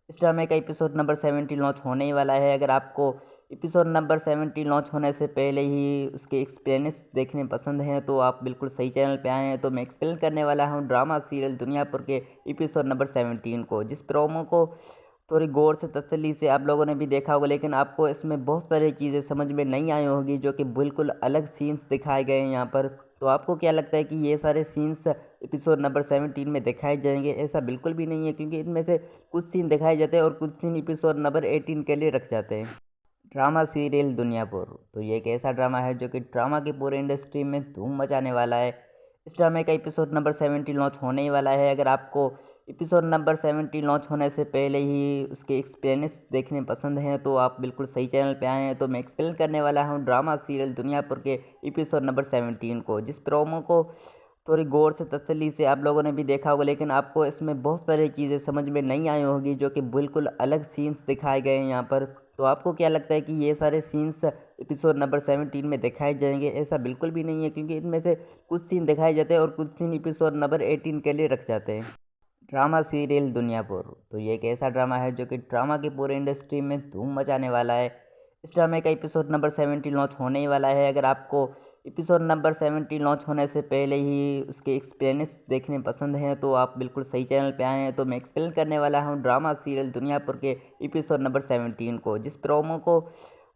इस ड्रामे का एपिसोड नंबर 17 लॉन्च होने ही वाला है। अगर आपको एपिसोड नंबर 17 लॉन्च होने से पहले ही उसके एक्सप्लेनेंस देखने पसंद हैं तो आप बिल्कुल सही चैनल पे आए हैं। तो मैं एक्सप्लेन करने वाला हूँ ड्रामा सीरियल दुनियापुर के एपिसोड नंबर 17 को, जिस प्रोमो को थोड़ी गौर से तसल्ली से आप लोगों ने भी देखा होगा, लेकिन आपको इसमें बहुत सारी चीज़ें समझ में नहीं आई होगी, जो कि बिल्कुल अलग सीन्स दिखाए गए हैं यहाँ पर। तो आपको क्या लगता है कि ये सारे सीन्स एपिसोड नंबर 17 में दिखाए जाएंगे? ऐसा बिल्कुल भी नहीं है, क्योंकि इनमें से कुछ सीन दिखाए जाते हैं और कुछ सीन एपिसोड नंबर 18 के लिए रख जाते हैं। ड्रामा सीरियल दुनियापुर, तो ये एक ऐसा ड्रामा है जो कि ड्रामा की पूरी इंडस्ट्री में धूम मचाने वाला है। इस ड्रामे का एपिसोड नंबर 17 लॉन्च होने ही वाला है। अगर आपको एपिसोड नंबर 17 लॉन्च होने से पहले ही उसके एक्सप्लेनेंस देखने पसंद हैं तो आप बिल्कुल सही चैनल पे आए हैं। तो मैं एक्सप्लेन करने वाला हूँ ड्रामा सीरियल दुनियापुर के एपिसोड नंबर 17 को, जिस प्रोमो को थोड़ी गौर से तसल्ली से आप लोगों ने भी देखा होगा, लेकिन आपको इसमें बहुत सारी चीज़ें समझ में नहीं आई होगी, जो कि बिल्कुल अलग सीन्स दिखाए गए हैं यहाँ पर। तो आपको क्या लगता है कि ये सारे सीन्स एपिसोड नंबर 17 में दिखाए जाएंगे? ऐसा बिल्कुल भी नहीं है, क्योंकि इनमें से कुछ सीन दिखाए जाते हैं और कुछ सीन एपिसोड नंबर 18 के लिए रख जाते हैं। ड्रामा सीरियल दुनियापुर, तो ये एक ऐसा ड्रामा है जो कि ड्रामा की पूरी इंडस्ट्री में धूम मचाने वाला है। इस ड्रामे का एपिसोड नंबर 17 लॉन्च होने ही वाला है। अगर आपको एपिसोड नंबर 17 लॉन्च होने से पहले ही उसके एक्सप्लेनेंस देखने पसंद हैं तो आप बिल्कुल सही चैनल पे आए हैं। तो मैं एक्सप्लेन करने वाला हूँ ड्रामा सीरियल दुनियापुर के एपिसोड नंबर 17 को, जिस प्रोमो को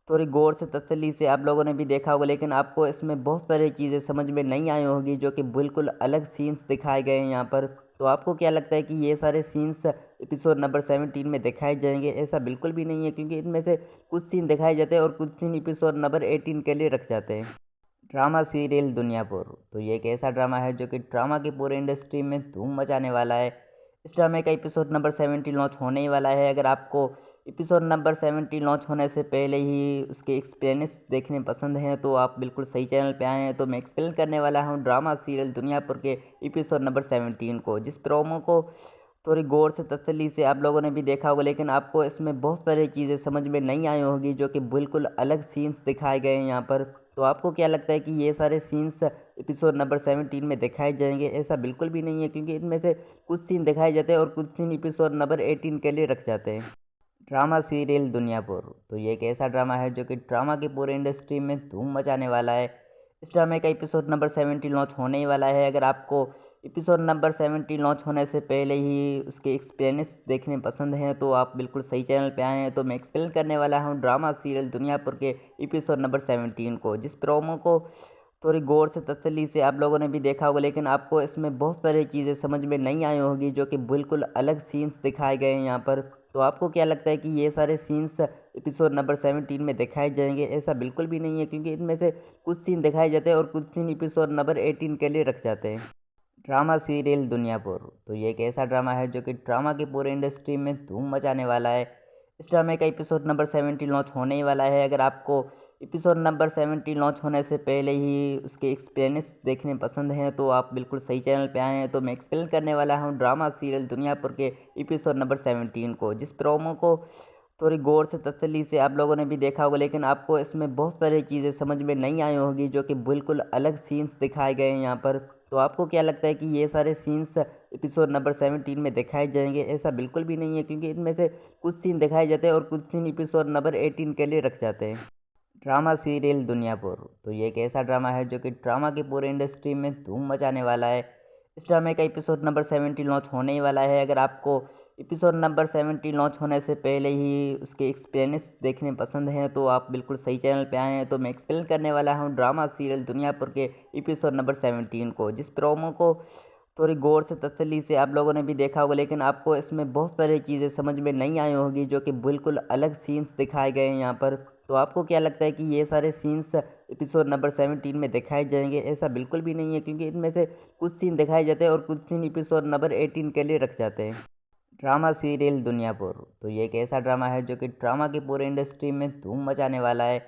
थोड़ी गौर से तसल्ली से आप लोगों ने भी देखा होगा, लेकिन आपको इसमें बहुत सारी चीज़ें समझ में नहीं आई होगी, जो कि बिल्कुल अलग सीन्स दिखाए गए हैं यहाँ पर। तो आपको क्या लगता है कि ये सारे सीन्स एपिसोड नंबर 17 में दिखाए जाएंगे? ऐसा बिल्कुल भी नहीं है, क्योंकि इनमें से कुछ सीन दिखाए जाते हैं और कुछ सीन एपिसोड नंबर 18 के लिए रख जाते हैं। ड्रामा सीरियल दुनियापुर, तो ये एक ऐसा ड्रामा है जो कि ड्रामा की पूरी इंडस्ट्री में धूम मचाने वाला है। इस ड्रामे का एपिसोड नंबर 17 लॉन्च होने ही वाला है। अगर आपको एपिसोड नंबर 17 लॉन्च होने से पहले ही उसके एक्सप्लेनेंस देखने पसंद हैं तो आप बिल्कुल सही चैनल पे आए हैं। तो मैं एक्सप्लेन करने वाला हूँ ड्रामा सीरियल दुनियापुर के एपिसोड नंबर 17 को, जिस प्रोमो को थोड़ी गौर से तसल्ली से आप लोगों ने भी देखा होगा, लेकिन आपको इसमें बहुत सारी चीज़ें समझ में नहीं आई होगी, जो कि बिल्कुल अलग सीन्स दिखाए गए हैं यहाँ पर। तो आपको क्या लगता है कि ये सारे सीन्स एपिसोड नंबर 17 में दिखाए जाएंगे? ऐसा बिल्कुल भी नहीं है, क्योंकि इनमें से कुछ सीन दिखाए जाते हैं और कुछ सीन एपिसोड नंबर 18 के लिए रख जाते हैं। ड्रामा सीरियल दुनियापुर, तो ये एक ऐसा ड्रामा है जो कि ड्रामा की पूरी इंडस्ट्री में धूम मचाने वाला है। इस ड्रामे का एपिसोड नंबर 17 लॉन्च होने ही वाला है। अगर आपको एपिसोड नंबर 17 लॉन्च होने से पहले ही उसके एक्सप्लेनेंस देखने पसंद हैं तो आप बिल्कुल सही चैनल पे आए हैं। तो मैं एक्सप्लेन करने वाला हूँ ड्रामा सीरियल दुनियापुर के एपिसोड नंबर 17 को, जिस प्रोमो को थोड़ी गौर से तसल्ली से आप लोगों ने भी देखा होगा, लेकिन आपको इसमें बहुत सारी चीज़ें समझ में नहीं आई होगी, जो कि बिल्कुल अलग सीन्स दिखाए गए हैं यहाँ पर। तो आपको क्या लगता है कि ये सारे सीन्स एपिसोड नंबर 17 में दिखाए जाएंगे? ऐसा बिल्कुल भी नहीं है, क्योंकि इनमें से कुछ सीन दिखाए जाते हैं और कुछ सीन एपिसोड नंबर 18 के लिए रख जाते हैं। ड्रामा सीरियल दुनियापुर, तो ये एक ऐसा ड्रामा है जो कि ड्रामा की पूरी इंडस्ट्री में धूम मचाने वाला है। इस ड्रामे का एपिसोड नंबर 17 लॉन्च होने ही वाला है। अगर आपको एपिसोड नंबर 17 लॉन्च होने से पहले ही उसके एक्सप्लेनेंस देखने पसंद हैं तो आप बिल्कुल सही चैनल पे आए हैं। तो मैं एक्सप्लेन करने वाला हूँ ड्रामा सीरियल दुनियापुर के एपिसोड नंबर 17 को, जिस प्रोमो को थोड़ी गौर से तसल्ली से आप लोगों ने भी देखा होगा, लेकिन आपको इसमें बहुत सारी चीज़ें समझ में नहीं आई होगी, जो कि बिल्कुल अलग सीन्स दिखाए गए हैं यहाँ पर। तो आपको क्या लगता है कि ये सारे सीन्स एपिसोड नंबर 17 में दिखाए जाएंगे? ऐसा बिल्कुल भी नहीं है, क्योंकि इनमें से कुछ सीन दिखाए जाते हैं और कुछ सीन एपिसोड नंबर 18 के लिए रख जाते हैं। ड्रामा सीरियल दुनियापुर, तो ये एक ऐसा ड्रामा है जो कि ड्रामा की पूरी इंडस्ट्री में धूम मचाने वाला है। इस ड्रामे का एपिसोड नंबर 17 लॉन्च होने ही वाला है। अगर आपको एपिसोड नंबर 17 लॉन्च होने से पहले ही उसके एक्सप्लेनेंस देखने पसंद हैं तो आप बिल्कुल सही चैनल पे आए हैं। तो मैं एक्सप्लेन करने वाला हूँ ड्रामा सीरियल दुनियापुर के एपिसोड नंबर 17 को, जिस प्रोमो को थोड़ी गौर से तसल्ली से आप लोगों ने भी देखा होगा, लेकिन आपको इसमें बहुत सारी चीज़ें समझ में नहीं आई होगी, जो कि बिल्कुल अलग सीन्स दिखाए गए हैं यहाँ पर। तो आपको क्या लगता है कि ये सारे सीन्स एपिसोड नंबर 17 में दिखाए जाएंगे? ऐसा बिल्कुल भी नहीं है, क्योंकि इनमें से कुछ सीन दिखाए जाते हैं और कुछ सीन एपिसोड नंबर 18 के लिए रख जाते हैं। ड्रामा सीरियल दुनियापुर, तो ये एक ऐसा ड्रामा है जो कि ड्रामा की पूरी इंडस्ट्री में धूम मचाने वाला है।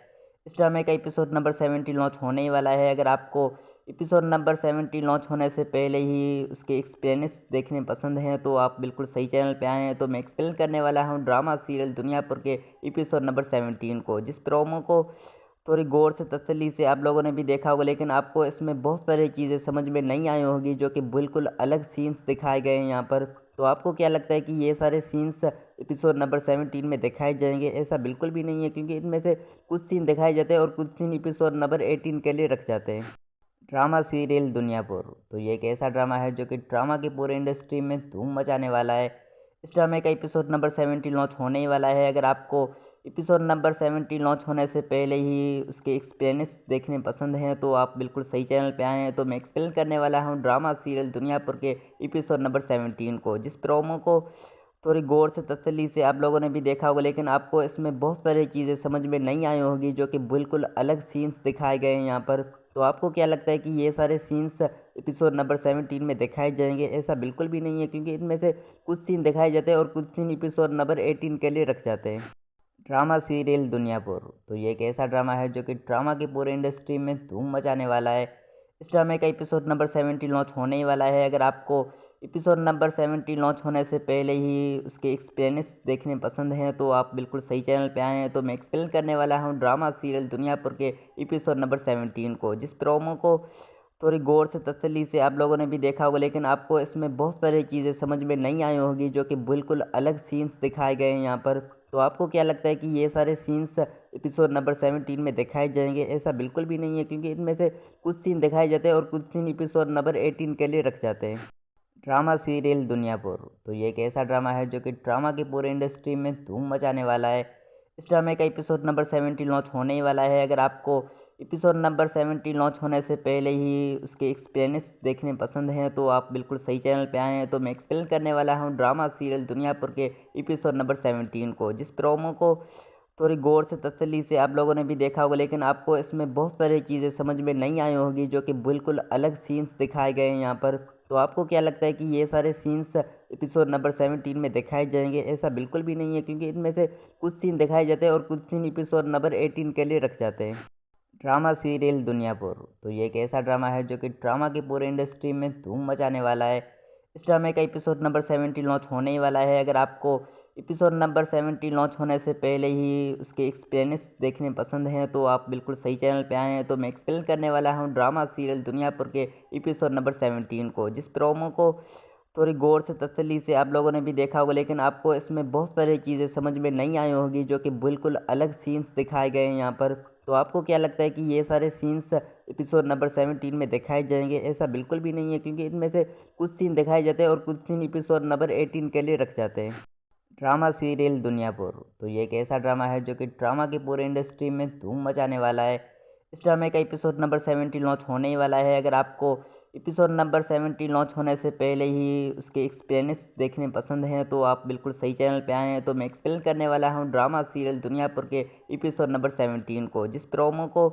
इस ड्रामे का एपिसोड नंबर 17 लॉन्च होने ही वाला है। अगर आपको एपिसोड नंबर 70 लॉन्च होने से पहले ही उसके एक्सप्लेनेंस देखने पसंद हैं तो आप बिल्कुल सही चैनल पे आए हैं। तो मैं एक्सप्लेन करने वाला हूँ ड्रामा सीरियल दुनियापुर के एपिसोड नंबर 17 को, जिस प्रोमो को थोड़ी गौर से तसल्ली से आप लोगों ने भी देखा होगा, लेकिन आपको इसमें बहुत सारी चीज़ें समझ में नहीं आई होगी जो कि बिल्कुल अलग सीन्स दिखाए गए हैं यहाँ पर। तो आपको क्या लगता है कि ये सारे सीन्स एपिसोड नंबर 17 में दिखाए जाएंगे? ऐसा बिल्कुल भी नहीं है, क्योंकि इनमें से कुछ सीन दिखाए जाते हैं और कुछ सीन एपिसोड नंबर 18 के लिए रख जाते हैं। ड्रामा सीरियल दुनियापुर तो ये एक ऐसा ड्रामा है जो कि ड्रामा की पूरी इंडस्ट्री में धूम मचाने वाला है। इस ड्रामे का एपिसोड नंबर 70 लॉन्च होने ही वाला है। अगर आपको एपिसोड नंबर 70 लॉन्च होने से पहले ही उसके एक्सप्लेनेंस देखने पसंद हैं तो आप बिल्कुल सही चैनल पे आए हैं। तो मैं एक्सप्लेन करने वाला हूँ ड्रामा सीरियल दुनियापुर के एपिसोड नंबर 17 को, जिस प्रोमो को थोड़ी गौर से तसल्ली से आप लोगों ने भी देखा होगा, लेकिन आपको इसमें बहुत सारी चीज़ें समझ में नहीं आई होगी जो कि बिल्कुल अलग सीन्स दिखाए गए हैं यहाँ पर। तो आपको क्या लगता है कि ये सारे सीन्स एपिसोड नंबर 17 में दिखाए जाएंगे? ऐसा बिल्कुल भी नहीं है, क्योंकि इनमें से कुछ सीन दिखाए जाते हैं और कुछ सीन एपिसोड नंबर 18 के लिए रख जाते हैं। ड्रामा सीरियल दुनियापुर तो ये एक ऐसा ड्रामा है जो कि ड्रामा की पूरी इंडस्ट्री में धूम मचाने वाला है। इस ड्रामे का एपिसोड नंबर 70 लॉन्च होने ही वाला है। अगर आपको एपिसोड नंबर 70 लॉन्च होने से पहले ही उसके एक्सप्लेनेंस देखने पसंद हैं तो आप बिल्कुल सही चैनल पे आए हैं। तो मैं एक्सप्लेन करने वाला हूँ ड्रामा सीरियल दुनियापुर के एपिसोड नंबर 17 को, जिस प्रोमो को थोड़ी गौर से तसल्ली से आप लोगों ने भी देखा होगा, लेकिन आपको इसमें बहुत सारी चीज़ें समझ में नहीं आई होगी जो कि बिल्कुल अलग सीन्स दिखाए गए हैं यहाँ पर। तो आपको क्या लगता है कि ये सारे सीन्स एपिसोड नंबर 17 में दिखाए जाएंगे? ऐसा बिल्कुल भी नहीं है, क्योंकि इनमें से कुछ सीन दिखाए जाते हैं और कुछ सीन एपिसोड नंबर 18 के लिए रख जाते हैं। ड्रामा सीरियल दुनियापुर तो ये एक ऐसा ड्रामा है जो कि ड्रामा की पूरी इंडस्ट्री में धूम मचाने वाला है। इस ड्रामे का एपिसोड नंबर 70 लॉन्च होने ही वाला है। अगर आपको एपिसोड नंबर 70 लॉन्च होने से पहले ही उसके एक्सप्लेनेंस देखने पसंद हैं तो आप बिल्कुल सही चैनल पे आए हैं। तो मैं एक्सप्लेन करने वाला हूँ ड्रामा सीरियल दुनियापुर के एपिसोड नंबर 17 को, जिस प्रोमो को थोड़ी गौर से तसल्ली से आप लोगों ने भी देखा होगा, लेकिन आपको इसमें बहुत सारी चीज़ें समझ में नहीं आई होगी जो कि बिल्कुल अलग सीन्स दिखाए गए हैं यहाँ पर। तो आपको क्या लगता है कि ये सारे सीन्स एपिसोड नंबर 17 में दिखाए जाएंगे? ऐसा बिल्कुल भी नहीं है, क्योंकि इनमें से कुछ सीन दिखाए जाते हैं और कुछ सीन एपिसोड नंबर 18 के लिए रख जाते हैं। ड्रामा सीरियल दुनियापुर तो ये एक ऐसा ड्रामा है जो कि ड्रामा की पूरी इंडस्ट्री में धूम मचाने वाला है। इस ड्रामे का एपिसोड नंबर 70 लॉन्च होने ही वाला है। अगर आपको एपिसोड नंबर 70 लॉन्च होने से पहले ही उसके एक्सप्लेनेंस देखने पसंद हैं तो आप बिल्कुल सही चैनल पे आए हैं। तो मैं एक्सप्लेन करने वाला हूँ ड्रामा सीरियल दुनियापुर के एपिसोड नंबर 17 को, जिस प्रोमो को थोड़ी गौर से तसल्ली से आप लोगों ने भी देखा होगा, लेकिन आपको इसमें बहुत सारी चीज़ें समझ में नहीं आई होगी जो कि बिल्कुल अलग सीन्स दिखाए गए हैं यहाँ पर। तो आपको क्या लगता है कि ये सारे सीन्स एपिसोड नंबर 17 में दिखाए जाएंगे? ऐसा बिल्कुल भी नहीं है, क्योंकि इनमें से कुछ सीन दिखाए जाते हैं और कुछ सीन एपिसोड नंबर 18 के लिए रख जाते हैं। ड्रामा सीरियल दुनियापुर तो ये एक ऐसा ड्रामा है जो कि ड्रामा की पूरी इंडस्ट्री में धूम मचाने वाला है। इस ड्रामे का एपिसोड नंबर 70 लॉन्च होने ही वाला है। अगर आपको एपिसोड नंबर 70 लॉन्च होने से पहले ही उसके एक्सप्लेनेंस देखने पसंद हैं तो आप बिल्कुल सही चैनल पे आए हैं। तो मैं एक्सप्लेन करने वाला हूँ ड्रामा सीरियल दुनियापुर के एपिसोड नंबर 17 को, जिस प्रोमो को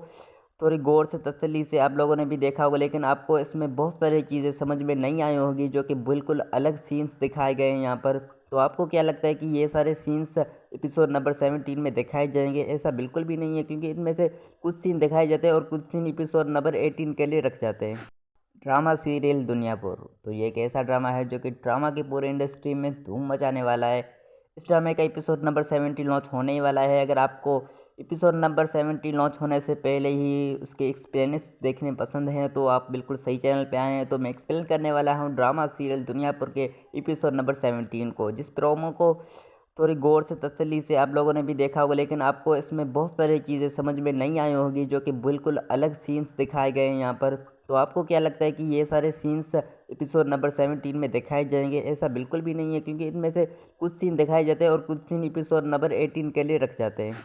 थोड़ी गौर से तसल्ली से आप लोगों ने भी देखा होगा, लेकिन आपको इसमें बहुत सारी चीज़ें समझ में नहीं आई होगी जो कि बिल्कुल अलग सीन्स दिखाए गए हैं यहाँ पर। तो आपको क्या लगता है कि ये सारे सीन्स एपिसोड नंबर 17 में दिखाए जाएंगे? ऐसा बिल्कुल भी नहीं है, क्योंकि इनमें से कुछ सीन दिखाए जाते हैं और कुछ सीन एपिसोड नंबर 18 के लिए रख जाते हैं। ड्रामा सीरियल दुनियापुर तो ये एक ऐसा ड्रामा है जो कि ड्रामा की पूरी इंडस्ट्री में धूम मचाने वाला है। इस ड्रामे का एपिसोड नंबर 70 लॉन्च होने ही वाला है। अगर आपको एपिसोड नंबर 70 लॉन्च होने से पहले ही उसके एक्सप्लेनेंस देखने पसंद हैं तो आप बिल्कुल सही चैनल पे आए हैं। तो मैं एक्सप्लेन करने वाला हूँ ड्रामा सीरियल दुनियापुर के एपिसोड नंबर 17 को, जिस प्रोमो को थोड़ी गौर से तसल्ली से आप लोगों ने भी देखा होगा, लेकिन आपको इसमें बहुत सारी चीज़ें समझ में नहीं आई होगी जो कि बिल्कुल अलग सीन्स दिखाए गए हैं यहाँ पर। तो आपको क्या लगता है कि ये सारे सीन्स एपिसोड नंबर 17 में दिखाए जाएंगे? ऐसा बिल्कुल भी नहीं है, क्योंकि इनमें से कुछ सीन दिखाए जाते हैं और कुछ सीन एपिसोड नंबर 18 के लिए रख जाते हैं।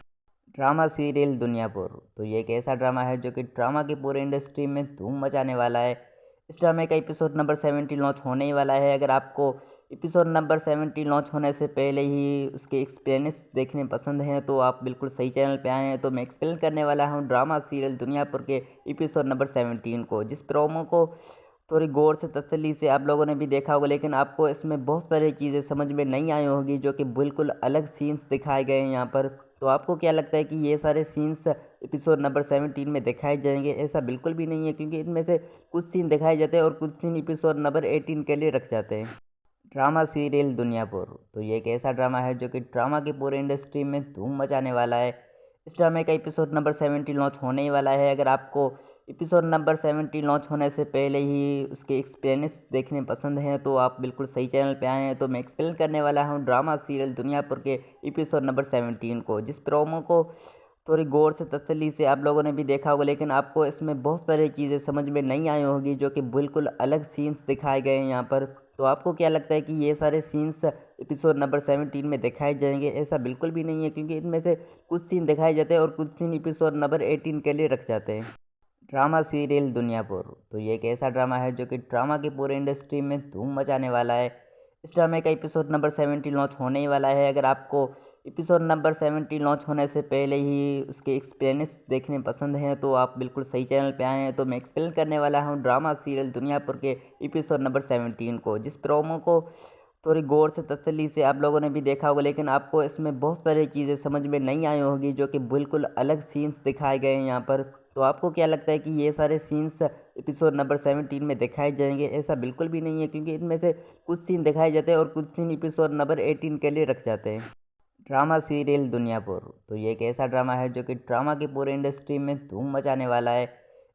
ड्रामा सीरियल दुनियापुर तो ये एक ऐसा ड्रामा है जो कि ड्रामा की पूरी इंडस्ट्री में धूम मचाने वाला है। इस ड्रामे का एपिसोड नंबर 70 लॉन्च होने ही वाला है। अगर आपको एपिसोड नंबर 70 लॉन्च होने से पहले ही उसके एक्सप्लेनेंस देखने पसंद हैं तो आप बिल्कुल सही चैनल पे आए हैं। तो मैं एक्सप्लेन करने वाला हूँ ड्रामा सीरियल दुनियापुर के एपिसोड नंबर 17 को, जिस प्रोमो को थोड़ी गौर से तसल्ली से आप लोगों ने भी देखा होगा, लेकिन आपको इसमें बहुत सारी चीज़ें समझ में नहीं आई होगी जो कि बिल्कुल अलग सीन्स दिखाए गए हैं यहाँ पर। तो आपको क्या लगता है कि ये सारे सीन्स एपिसोड नंबर 17 में दिखाए जाएंगे? ऐसा बिल्कुल भी नहीं है, क्योंकि इनमें से कुछ सीन दिखाए जाते हैं और कुछ सीन एपिसोड नंबर 18 के लिए रख जाते हैं। ड्रामा सीरियल दुनियापुर तो ये एक ऐसा ड्रामा है जो कि ड्रामा की पूरी इंडस्ट्री में धूम मचाने वाला है। इस ड्रामे का एपिसोड नंबर 17 लॉन्च होने ही वाला है। अगर आपको एपिसोड नंबर 17 लॉन्च होने से पहले ही उसके एक्सप्लेनेंस देखने पसंद हैं तो आप बिल्कुल सही चैनल पे आए हैं। तो मैं एक्सप्लेन करने वाला हूँ ड्रामा सीरियल दुनियापुर के एपिसोड नंबर 17 को, जिस प्रोमो को थोड़ी गौर से तसल्ली से आप लोगों ने भी देखा होगा, लेकिन आपको इसमें बहुत सारी चीज़ें समझ में नहीं आई होगी, जो कि बिल्कुल अलग सीन्स दिखाए गए हैं यहाँ पर। तो आपको क्या लगता है कि ये सारे सीन्स एपिसोड नंबर 17 में दिखाए जाएंगे? ऐसा बिल्कुल भी नहीं है, क्योंकि इनमें से कुछ सीन दिखाए जाते हैं और कुछ सीन एपिसोड नंबर 18 के लिए रख जाते हैं। ड्रामा सीरियल दुनियापुर तो ये एक ऐसा ड्रामा है जो कि ड्रामा की पूरी इंडस्ट्री में धूम मचाने वाला है। इस ड्रामे का एपिसोड नंबर 17 लॉन्च होने ही वाला है। अगर आपको एपिसोड नंबर 17 लॉन्च होने से पहले ही उसके एक्सप्लेनेंस देखने पसंद हैं तो आप बिल्कुल सही चैनल पे आए हैं। तो मैं एक्सप्लेन करने वाला हूँ ड्रामा सीरियल दुनियापुर के एपिसोड नंबर 17 को, जिस प्रोमो को थोड़ी गौर से तसल्ली से आप लोगों ने भी देखा होगा, लेकिन आपको इसमें बहुत सारी चीज़ें समझ में नहीं आई होगी, जो कि बिल्कुल अलग सीन्स दिखाए गए हैं यहाँ पर। तो आपको क्या लगता है कि ये सारे सीन्स एपिसोड नंबर 17 में दिखाए जाएंगे? ऐसा बिल्कुल भी नहीं है, क्योंकि इनमें से कुछ सीन दिखाए जाते हैं और कुछ सीन एपिसोड नंबर 18 के लिए रख जाते हैं। ड्रामा सीरियल दुनियापुर तो ये एक ऐसा ड्रामा है जो कि ड्रामा की पूरी इंडस्ट्री में धूम मचाने वाला है।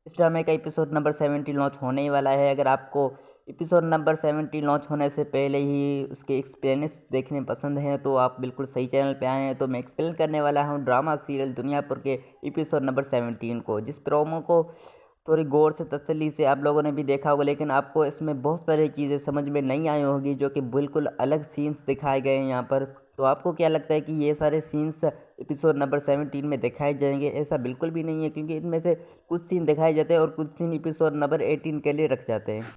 इस ड्रामे का एपिसोड नंबर 17 लॉन्च होने ही वाला है। अगर आपको एपिसोड नंबर 17 लॉन्च होने से पहले ही उसके एक्सप्लेनेंस देखने पसंद हैं तो आप बिल्कुल सही चैनल पे आए हैं। तो मैं एक्सप्लेन करने वाला हूँ ड्रामा सीरियल दुनियापुर के एपिसोड नंबर 17 को, जिस प्रोमो को थोड़ी गौर से तसल्ली से आप लोगों ने भी देखा होगा, लेकिन आपको इसमें बहुत सारी चीज़ें समझ में नहीं आई होगी, जो कि बिल्कुल अलग सीन्स दिखाए गए हैं यहाँ पर। तो आपको क्या लगता है कि ये सारे सीन्स एपिसोड नंबर 17 में दिखाए जाएंगे? ऐसा बिल्कुल भी नहीं है, क्योंकि इनमें से कुछ सीन दिखाए जाते हैं और कुछ सीन एपिसोड नंबर 18 के लिए रख जाते हैं।